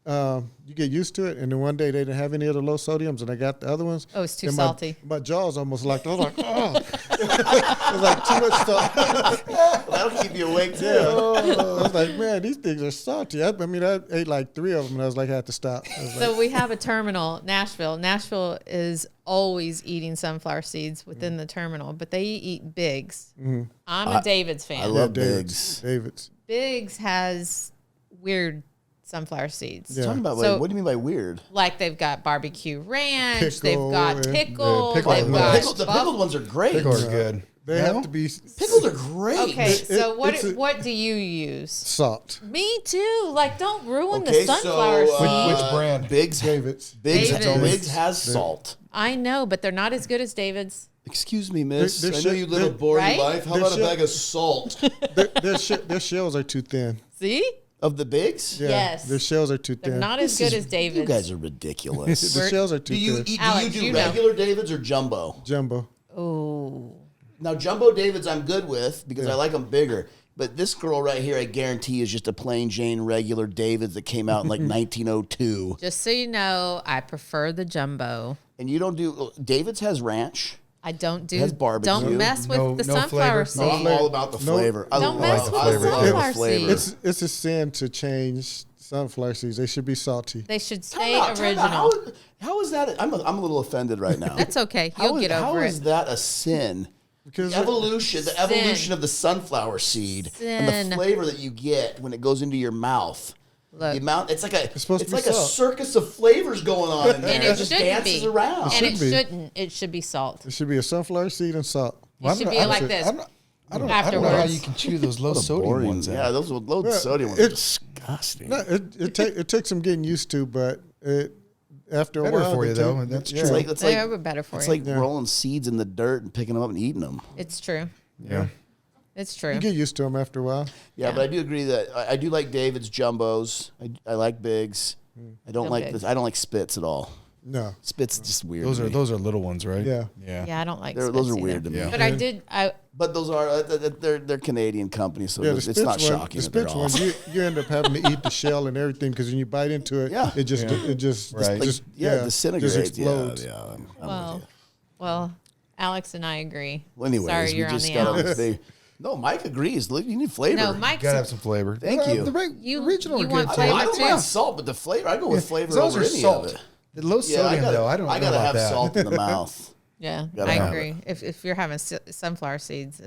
you get used to it. And then one day they didn't have any of the low sodiums, and I got the other ones. Oh, it's too and salty. My jaws almost locked. I was like, oh, it was like too much salt. That'll keep you awake too. I was like, man, these things are salty. I mean, I ate like 3 of them, and I was like, I had to stop. I was So like, we have a terminal, Nashville. Nashville is always eating sunflower seeds within the terminal, but they eat Biggs. I'm a David's fan. I love David's. Biggs. David's. Biggs has weird sunflower seeds. Yeah. Talking about So- what do you mean by weird? Like they've got barbecue ranch, Pickle they've got and- pickle, pickle they've is got nice. The pickled ones are great. Pickles are good. They have to be Pickles are great. Okay, so it's a- what do you use? salt. Me too. Like, don't ruin Okay, the sunflower so, seed. Which brand? Biggs. David's. David's. Biggs has salt. I know, but they're not as good as David's. Excuse me, miss. They're I know shit- you live a they're- boring Right? life. How They're about a shit- bag of salt? Their shells are too thin. See? Of the Biggs? Yeah, Yes. their shells are too They're thin. not as good as David's. You guys are ridiculous. The shells are too do you thin. eat, Alex, do you you do know. regular Davids or jumbo? Jumbo. Oh. Now, jumbo Davids I'm good with because I like them bigger. But this girl right here, I guarantee, is just a plain Jane regular Davids that came out in like 1902. Just so you know, I prefer the jumbo. And you don't do Davids has ranch. I don't do. Has barbecue. Don't mess with No- the no sunflower flavor. No, I'm seed. all about the flavor. I Don't love- mess with I the love sunflower flavor. seed. It's a sin to change sunflower seeds. They should be salty. They should Time stay out, time original. out. How is that? I'm a little offended right now. That's okay. How You'll is- get over How it. is that a sin? Because The evolution of the sunflower seed and Sin. the flavor that you get when it goes into your mouth. Look. The amount it's supposed to be like a salt. circus of flavors going on in there. And it it just shouldn't dances be. around. And should it be. shouldn't. It should be salt. it should be a sunflower seed and salt. It should be like this. I don't know how Afterwards. you can chew those low sodium Boring. ones out. Yeah, those low Yeah, sodium ones are it's- disgusting. No, it takes some getting used to, but after a Better while, for they you, though, take- that's yeah. It's like it's They like are better for it's you. like rolling seeds in the dirt and picking them up and eating them. It's true. Yeah. It's true. You get used to them after a while. Yeah, Yeah. but I do agree that I do like David's jumbos. I like Bigs. I don't No like Big. this. I don't like Spits at all. No. Spits just weird. Those to are me. those are little ones, right? Yeah. Yeah. Yeah, I don't like Those are Spitz weird either. to me. Yeah. But I did. But those are they're Canadian companies, so Yeah, the it's Spitz not one, shocking. the that they're Spitz one, awesome. you end up having to eat the shell and everything because when you bite into it, Yeah. it just Right. Like, just disintegrates. just explodes. Yeah, I'm with Well, you. well, Alex and I agree. Well, anyways, Sorry, we you're on just the got outs. No, Mike agrees. Look, you need flavor. No, Mike's. Gotta have some flavor. Thank you. You- original you are want good, flavor too. I don't too. mind salt, but the flavor, I go with flavor Those over are any salt. of it. The low Yeah, sodium, though, I don't know gotta about have that. salt in the mouth. Yeah, Gotta I have agree. If you're having sunflower seeds,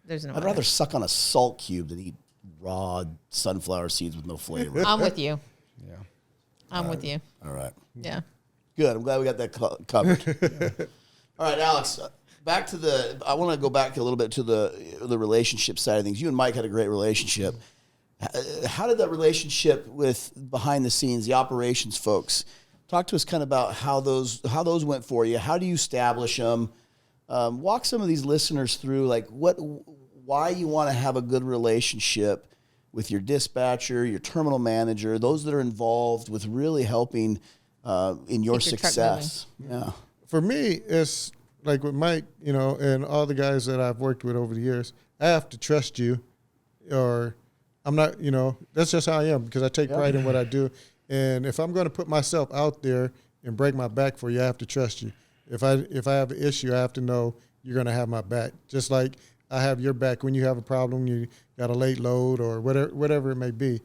there's no. I'd rather suck on a salt cube than eat raw sunflower seeds with no flavor. I'm with you. Yeah. I'm with you. All right. Yeah. Good. I'm glad we got that covered. All right, Alex. Back to I want to go back a little bit to the relationship side of things. You and Mike had a great relationship. How did that relationship with behind the scenes, the operations folks? Talk to us kind of about how those went for you. How do you establish them? Walk some of these listeners through why you want to have a good relationship with your dispatcher, your terminal manager, those that are involved with really helping in your Keep your truck success. Yeah. For me, it's like with Mike, and all the guys that I've worked with over the years, I have to trust you or I'm not, that's just how I am because I take pride in what I do. And if I'm going to put myself out there and break my back for you, I have to trust you. If I have an issue, I have to know you're going to have my back. Just like I have your back when you have a problem, you got a late load or whatever it may be.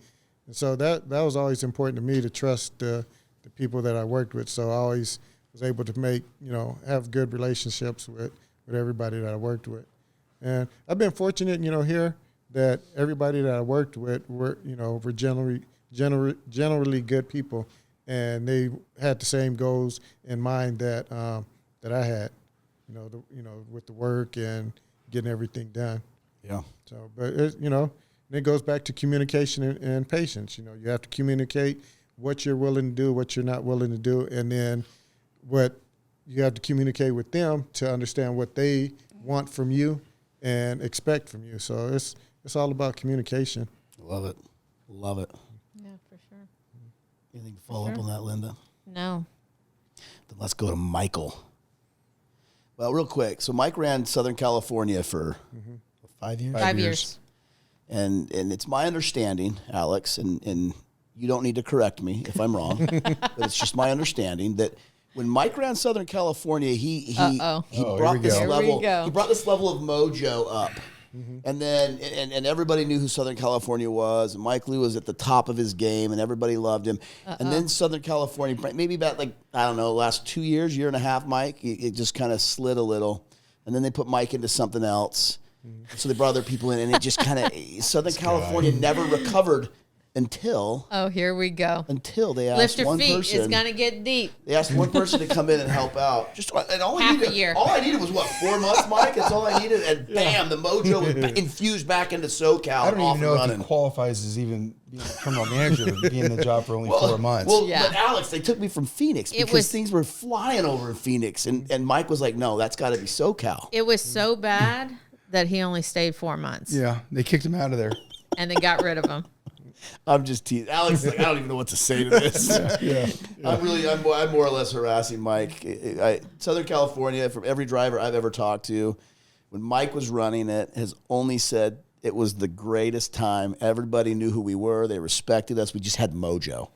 And so that was always important to me to trust the people that I worked with. So I always was able to make, have good relationships with everybody that I worked with. And I've been fortunate, here that everybody that I worked with were generally good people, and they had the same goals in mind that I had, with the work and getting everything done. Yeah. So, but it goes back to communication and patience. You have to communicate what you're willing to do, what you're not willing to do, and then what you have to communicate with them to understand what they want from you and expect from you. So it's all about communication. Love it. Love it. Yeah, for sure. Anything to follow up on that, Linda? No. Then let's go to Michael. Well, real quick. So Mike ran Southern California for 5 years? 5 years. And it's my understanding, Alex, and you don't need to correct me if I'm wrong, but it's just my understanding that when Mike ran Southern California, he brought this level. He brought this level of mojo up, and then and everybody knew who Southern California was. And Mike Lou was at the top of his game, and everybody loved him. And then Southern California, maybe about last 2 years, year and a half, Mike, it just kind of slid a little, and then they put Mike into something else. So they brought other people in, and it just kind of Southern California never recovered until here we go. Until they asked Lift your one feet. person. It's gonna get deep. They asked one person to come in and help out. Half a year. All I needed was 4 months, Mike. That's all I needed, and bam, the mojo was infused back into SoCal. I don't even know running. if he qualifies as even being a criminal manager, being in the job for only 4 months. Well, but Alex, they took me from Phoenix because things were flying over in Phoenix, and Mike was like, "No, that's got to be SoCal." It was so bad that he only stayed 4 months. Yeah, they kicked him out of there. And then got rid of him. I'm just teasing. Alex, I don't even know what to say to this. I'm more or less harassing Mike. Southern California, from every driver I've ever talked to, when Mike was running it, has only said it was the greatest time. Everybody knew who we were. They respected us. We just had mojo.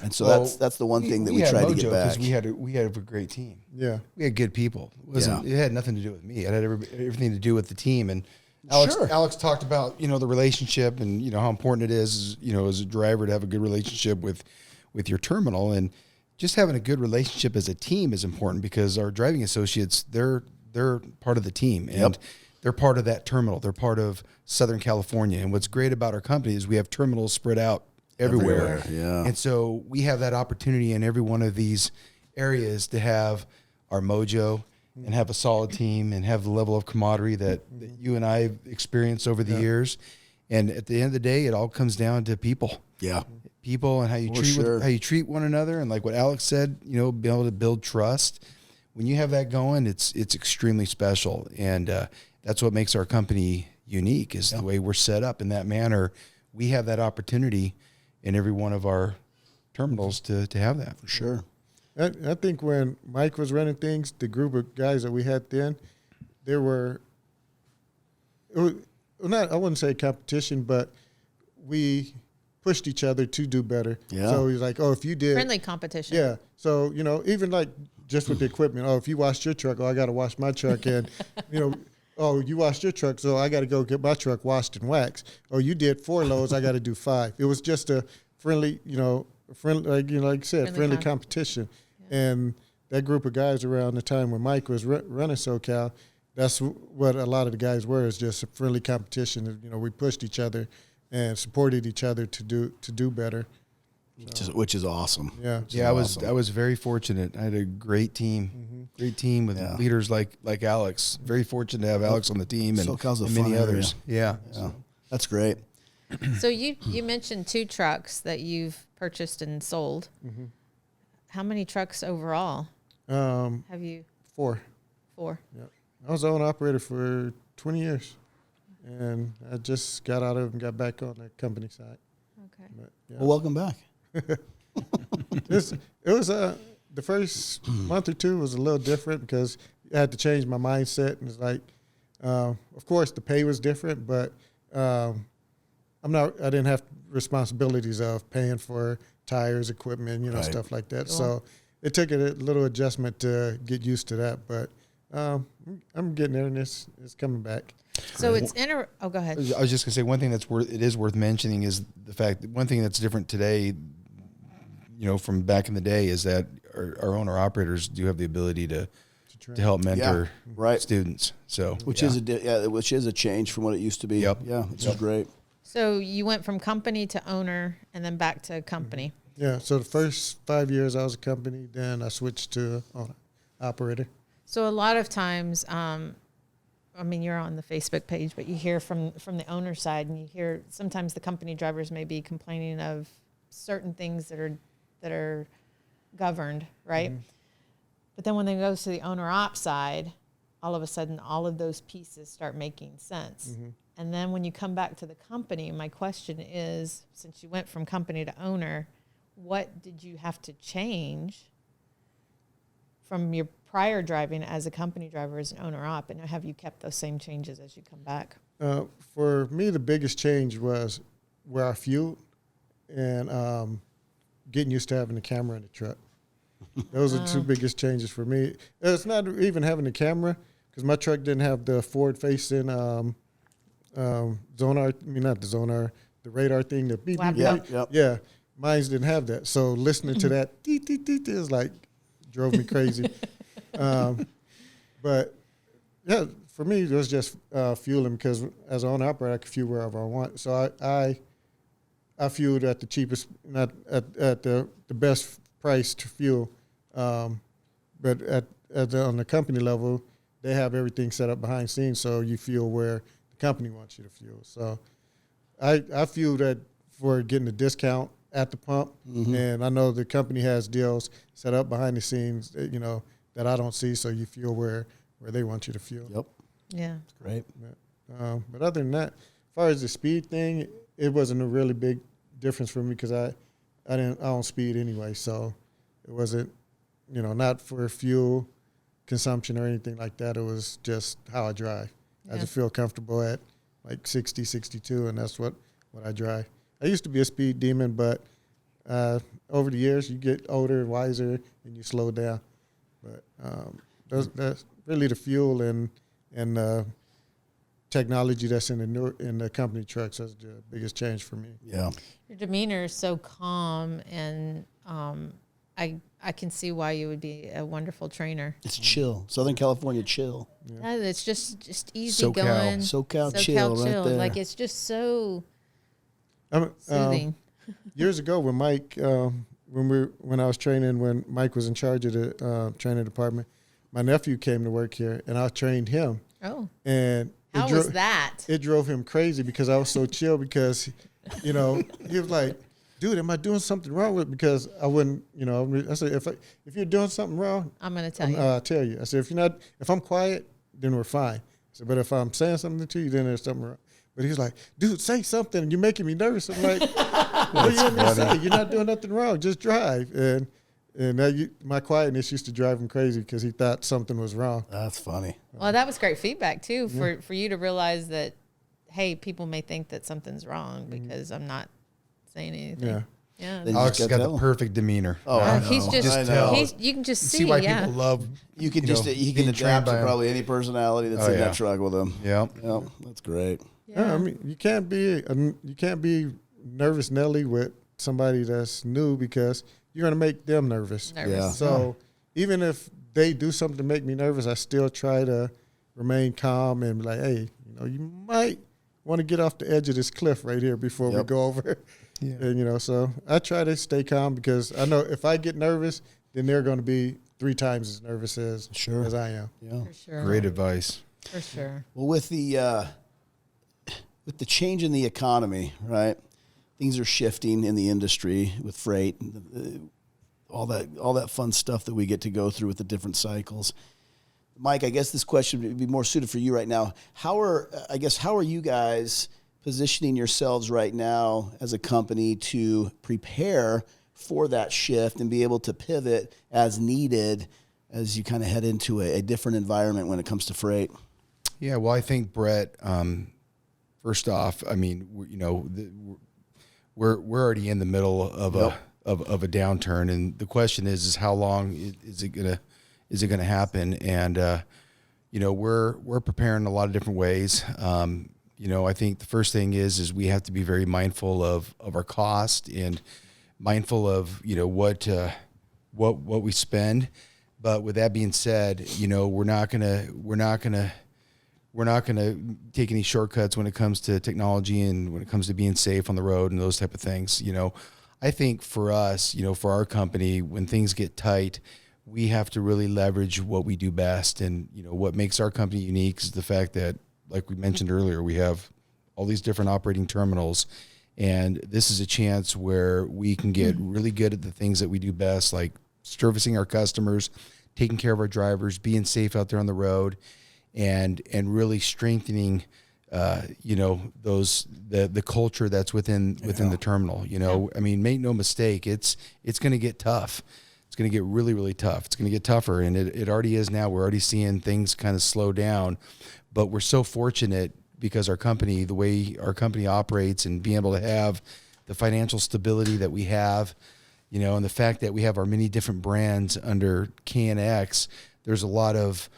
And so that's the one thing that we tried to get back. We had a great team. Yeah, we had good people. It had nothing to do with me. It had everything to do with the team. And Alex talked about the relationship and how important it is as a driver to have a good relationship with your terminal, and just having a good relationship as a team is important because our driving associates they're part of the team and they're part of that terminal. They're part of Southern California, and what's great about our company is we have terminals spread out everywhere. Yeah. And so we have that opportunity in every one of these areas to have our mojo and have a solid team and have the level of camaraderie that you and I have experienced over the years. And at the end of the day, it all comes down to people. Yeah. People and how you treat one another. And like what Alex said, be able to build trust. When you have that going, it's extremely special. And that's what makes our company unique is the way we're set up in that manner. We have that opportunity in every one of our terminals to have that. For sure. I think when Mike was running things, the group of guys that we had then, I wouldn't say competition, but we pushed each other to do better. Yeah. So he's like, if you did. Friendly competition. Yeah. So, even like just with the equipment, if you washed your truck, I got to wash my truck. And, you washed your truck, so I got to go get my truck washed and waxed. You did 4 loads, I got to do 5. It was just a friendly, like you said, friendly competition. Yeah. And that group of guys around the time when Mike was running SoCal, that's what a lot of the guys were, is just a friendly competition. We pushed each other and supported each other to do better. Which is awesome. Yeah. I was very fortunate. I had a great team, great team with leaders like Alex. Very fortunate to have Alex on the team and many others. Yeah. That's great. So you mentioned 2 trucks that you've purchased and sold. Mm-hmm. How many trucks overall have you? 4. 4. Yeah. I was owner operator for 20 years, and I just got out of it and got back on the company side. Okay. But, Well, welcome back. It was the first month or 2 was a little different because I had to change my mindset, and it's like, of course, the pay was different, but I didn't have responsibilities of paying for tires, equipment, Right. stuff like that. Cool. So it took a little adjustment to get used to that, but I'm getting there, and it's coming back. So it's oh, go ahead. I was just gonna say one thing it is worth mentioning is the fact that one thing that's different today, from back in the day, is that our owner operators do have the ability to help mentor right. students. So Which is a change from what it used to be. Yep. Yeah, which is great. So you went from company to owner and then back to company. Yeah, so the first 5 years I was a company, then I switched to operator. So a lot of times, you're on the Facebook page, but you hear from the owner side, and you hear sometimes the company drivers may be complaining of certain things that are governed, right? Mm-hmm. But then when they go to the owner op side, all of a sudden all of those pieces start making sense. Mm-hmm. And then when you come back to the company, my question is, since you went from company to owner, what did you have to change from your prior driving as a company driver as an owner op, and have you kept those same changes as you come back? For me, the biggest change was where I fueled and getting used to having the camera in the truck. Those are the two biggest changes for me. It's not even having the camera, because my truck didn't have the forward-facing the radar thing, the beep, beep, beep. Yep. Yeah, mine didn't have that. So listening to that, is like, drove me crazy. But yeah, for me, it was just fueling, because as an owner operator, I could fuel wherever I want. So I fueled at the cheapest, not at the best price to fuel. But on the company level, they have everything set up behind the scenes, so you fuel where the company wants you to fuel. So I fueled for getting a discount at the pump, mm-hmm. and I know the company has deals set up behind the scenes that I don't see, so you fuel where they want you to fuel. Yep. Yeah. That's great. But other than that, as far as the speed thing, it wasn't a really big difference for me, because I don't speed anyway, so it wasn't, not for fuel consumption or anything like that. It was just how I drive. Yeah. I just feel comfortable at like 60, 62, and that's what I drive. I used to be a speed demon, but over the years, you get older and wiser, and you slow down. But that's really the fuel and technology that's in the company trucks. That's the biggest change for me. Yeah, your demeanor is so calm, and I can see why you would be a wonderful trainer. It's chill. Southern California chill. Yeah. It's just easy SoCal. going. SoCal chill right there. Like, it's just so soothing. Years ago, when Mike, when I was training, when Mike was in charge of the training department, my nephew came to work here, and I trained him. Oh. And how was that? It drove him crazy, because I was so chill, because, he was like, dude, am I doing something wrong with it? Because I wouldn't, I said, if you're doing something wrong, I'm going to tell you. I'll tell you. I said, if I'm quiet, then we're fine. I said, but if I'm saying something to you, then there's something wrong. But he's like, dude, say something. You're making me nervous. I'm like, what do you want me to say? You're not doing nothing wrong. Just drive. And my quietness used to drive him crazy, because he thought something was wrong. That's funny. Well, that was great feedback too, for you to realize that, hey, people may think that something's wrong because I'm not saying anything. Yeah. Yeah. Alex has got the perfect demeanor. Oh, he's just, you can just see why yeah. people love. You can he can adapt to probably any personality that's in that truck with him. Yeah. Yep. That's great. Yeah, I mean, you can't be nervous Nelly with somebody that's new, because you're going to make them nervous. Yeah. So even if they do something to make me nervous, I still try to remain calm and be like, hey, you might want to get off the edge of this cliff right here before we go over. Yeah. And, so I try to stay calm, because I know if I get nervous, then they're going to be 3 times as nervous as I am. Yeah. For sure. Great advice. For sure. Well, with the change in the economy, right? Things are shifting in the industry with freight, all that fun stuff that we get to go through with the different cycles. Mike, I guess this question would be more suited for you right now. How are you guys positioning yourselves right now as a company to prepare for that shift and be able to pivot as needed as you kind of head into a different environment when it comes to freight? Yeah, well, I think Brett first off, I mean, we're already in the middle of a downturn, and the question is how long is it gonna happen? And we're preparing a lot of different ways. I think the first thing is we have to be very mindful of our cost and mindful of what we spend. But with that being said, we're not gonna take any shortcuts when it comes to technology and when it comes to being safe on the road and those type of things. I think for us, for our company, when things get tight, we have to really leverage what we do best. And, what makes our company unique is the fact that, like we mentioned earlier, we have all these different operating terminals. And this is a chance where we can get really good at the things that we do best, like servicing our customers, taking care of our drivers, being safe out there on the road, and really strengthening the culture that's within the terminal. I mean, make no mistake, it's going to get tough. It's going to get really, really tough. It's going to get tougher, and it already is now. We're already seeing things kind of slow down, but we're so fortunate because the way our company operates, and being able to have the financial stability that we have, and the fact that we have our many different brands under KNX, there's a lot of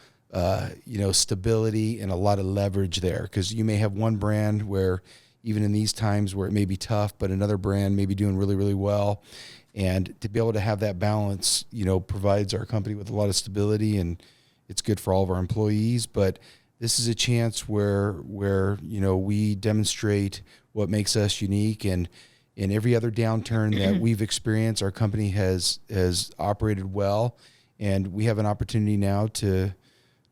stability and a lot of leverage there, because you may have one brand where even in these times where it may be tough, but another brand may be doing really, really well. And to be able to have that balance, provides our company with a lot of stability, and it's good for all of our employees. But this is a chance where we demonstrate what makes us unique. And in every other downturn that we've experienced, our company has operated well, and we have an opportunity now to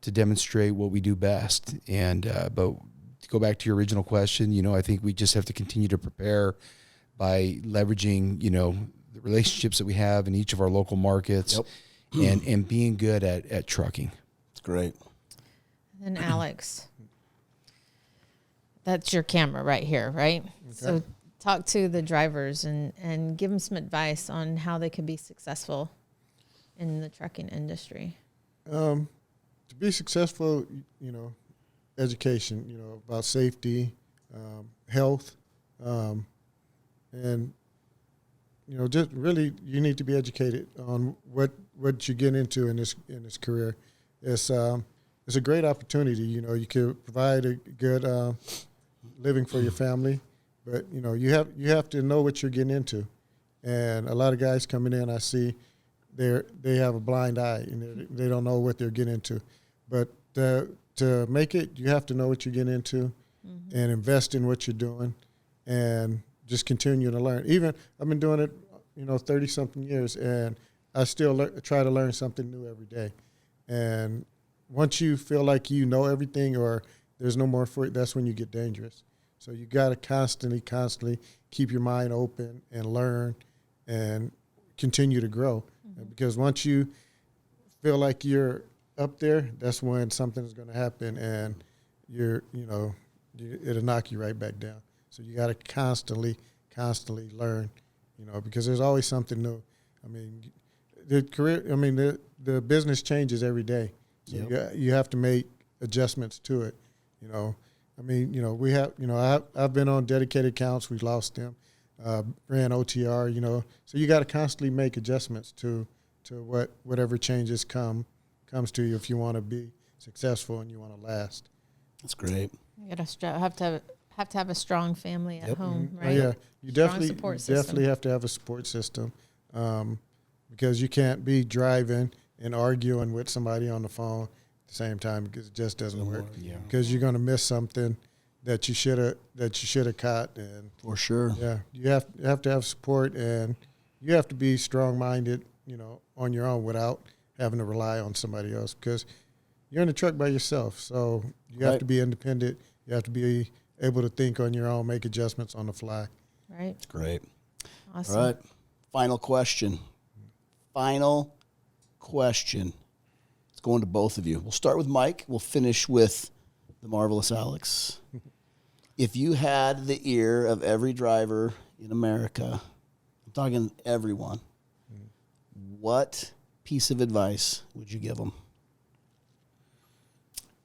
demonstrate what we do best. And but to go back to your original question, I think we just have to continue to prepare by leveraging, the relationships that we have in each of our local markets, and being good at trucking. It's great. And Alex, that's your camera right here, right? Okay. So talk to the drivers and give them some advice on how they can be successful in the trucking industry. To be successful, education, about safety, health, and just really you need to be educated on what you get into in this career. It's a great opportunity. You can provide a good living for your family, but you have to know what you're getting into. And a lot of guys coming in, I see they have a blind eye and they don't know what they're getting into. But to make it, you have to know what you're getting into, and invest in what you're doing, and just continue to learn. Even I've been doing it, 30-something years, and I still try to learn something new every day. And once you feel like you know everything or there's no more for it, that's when you get dangerous. So you got to constantly keep your mind open and learn and continue to grow. Because once you feel like you're up there, that's when something's going to happen, and it'll knock you right back down. So you got to constantly learn, because there's always something new. I mean, the business changes every day. So you have to make adjustments to it. We have, I've been on dedicated accounts. We lost them, ran OTR, so you got to constantly make adjustments to whatever changes comes to you if you want to be successful and you want to last. That's great. You gotta have to have a strong family at home, right? Oh, yeah, you definitely have to have a support system, because you can't be driving and arguing with somebody on the phone at the same time, because it just doesn't work. Yeah. Because you're going to miss something that you should have caught. And for sure. Yeah, you have to have support, and you have to be strong-minded, on your own without having to rely on somebody else, because you're in the truck by yourself. So you have to be independent. You have to be able to think on your own, make adjustments on the fly. Right. That's great. Awesome. All right. Final question. It's going to both of you. We'll start with Mike. We'll finish with the marvelous Alex. If you had the ear of every driver in America, I'm talking everyone, what piece of advice would you give them?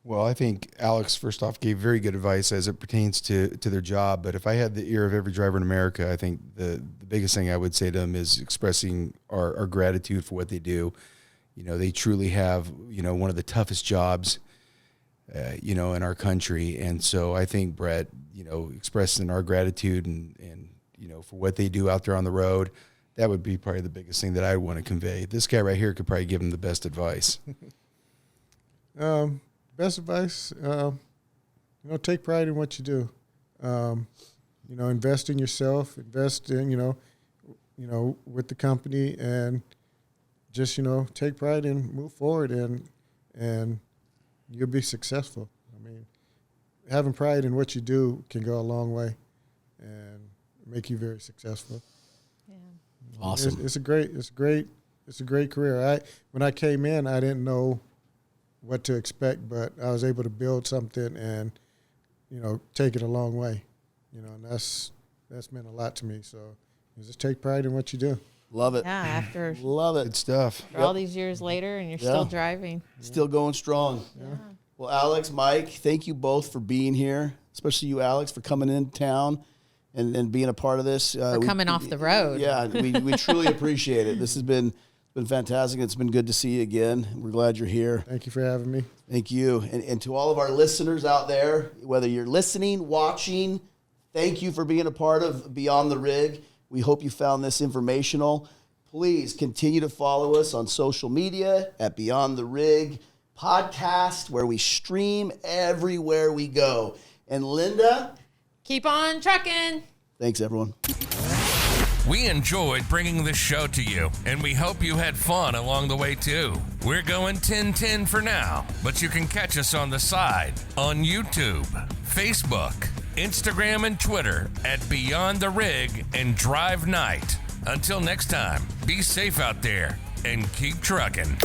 Well, I think Alex, first off, gave very good advice as it pertains to their job. But if I had the ear of every driver in America, I think the biggest thing I would say to them is expressing our gratitude for what they do. You know, they truly have, you know, one of the toughest jobs, you know, in our country. And so I think, Brett, you know, expressing our gratitude and you know, for what they do out there on the road, that would be probably the biggest thing that I want to convey. This guy right here could probably give him the best advice. Best advice, you know, take pride in what you do. You know, invest in yourself, invest in, you know, with the company, and just, you know, take pride and move forward, and you'll be successful. I mean, having pride in what you do can go a long way and make you very successful. Yeah. Awesome. It's a great career. When I came in, I didn't know what to expect, but I was able to build something and, you know, take it a long way, you know, and that's meant a lot to me. So just take pride in what you do. Love it. Yeah, after Love it. Good stuff. all these years later, and you're still driving. Still going strong. Yeah. Well, Alex, Mike, thank you both for being here, especially you, Alex, for coming in town and being a part of this. For coming off the road. Yeah, we truly appreciate it. This has been fantastic. It's been good to see you again. We're glad you're here. Thank you for having me. Thank you. And to all of our listeners out there, whether you're listening, watching, thank you for being a part of Beyond the Rig. We hope you found this informational. Please continue to follow us on social media at Beyond the Rig Podcast, where we stream everywhere we go. And Linda, Keep on trucking. thanks, everyone. We enjoyed bringing this show to you, and we hope you had fun along the way too. We're going 10-10 for now, but you can catch us on the side on YouTube, Facebook, Instagram, and Twitter at Beyond the Rig and Drive Night. Until next time, be safe out there and keep trucking.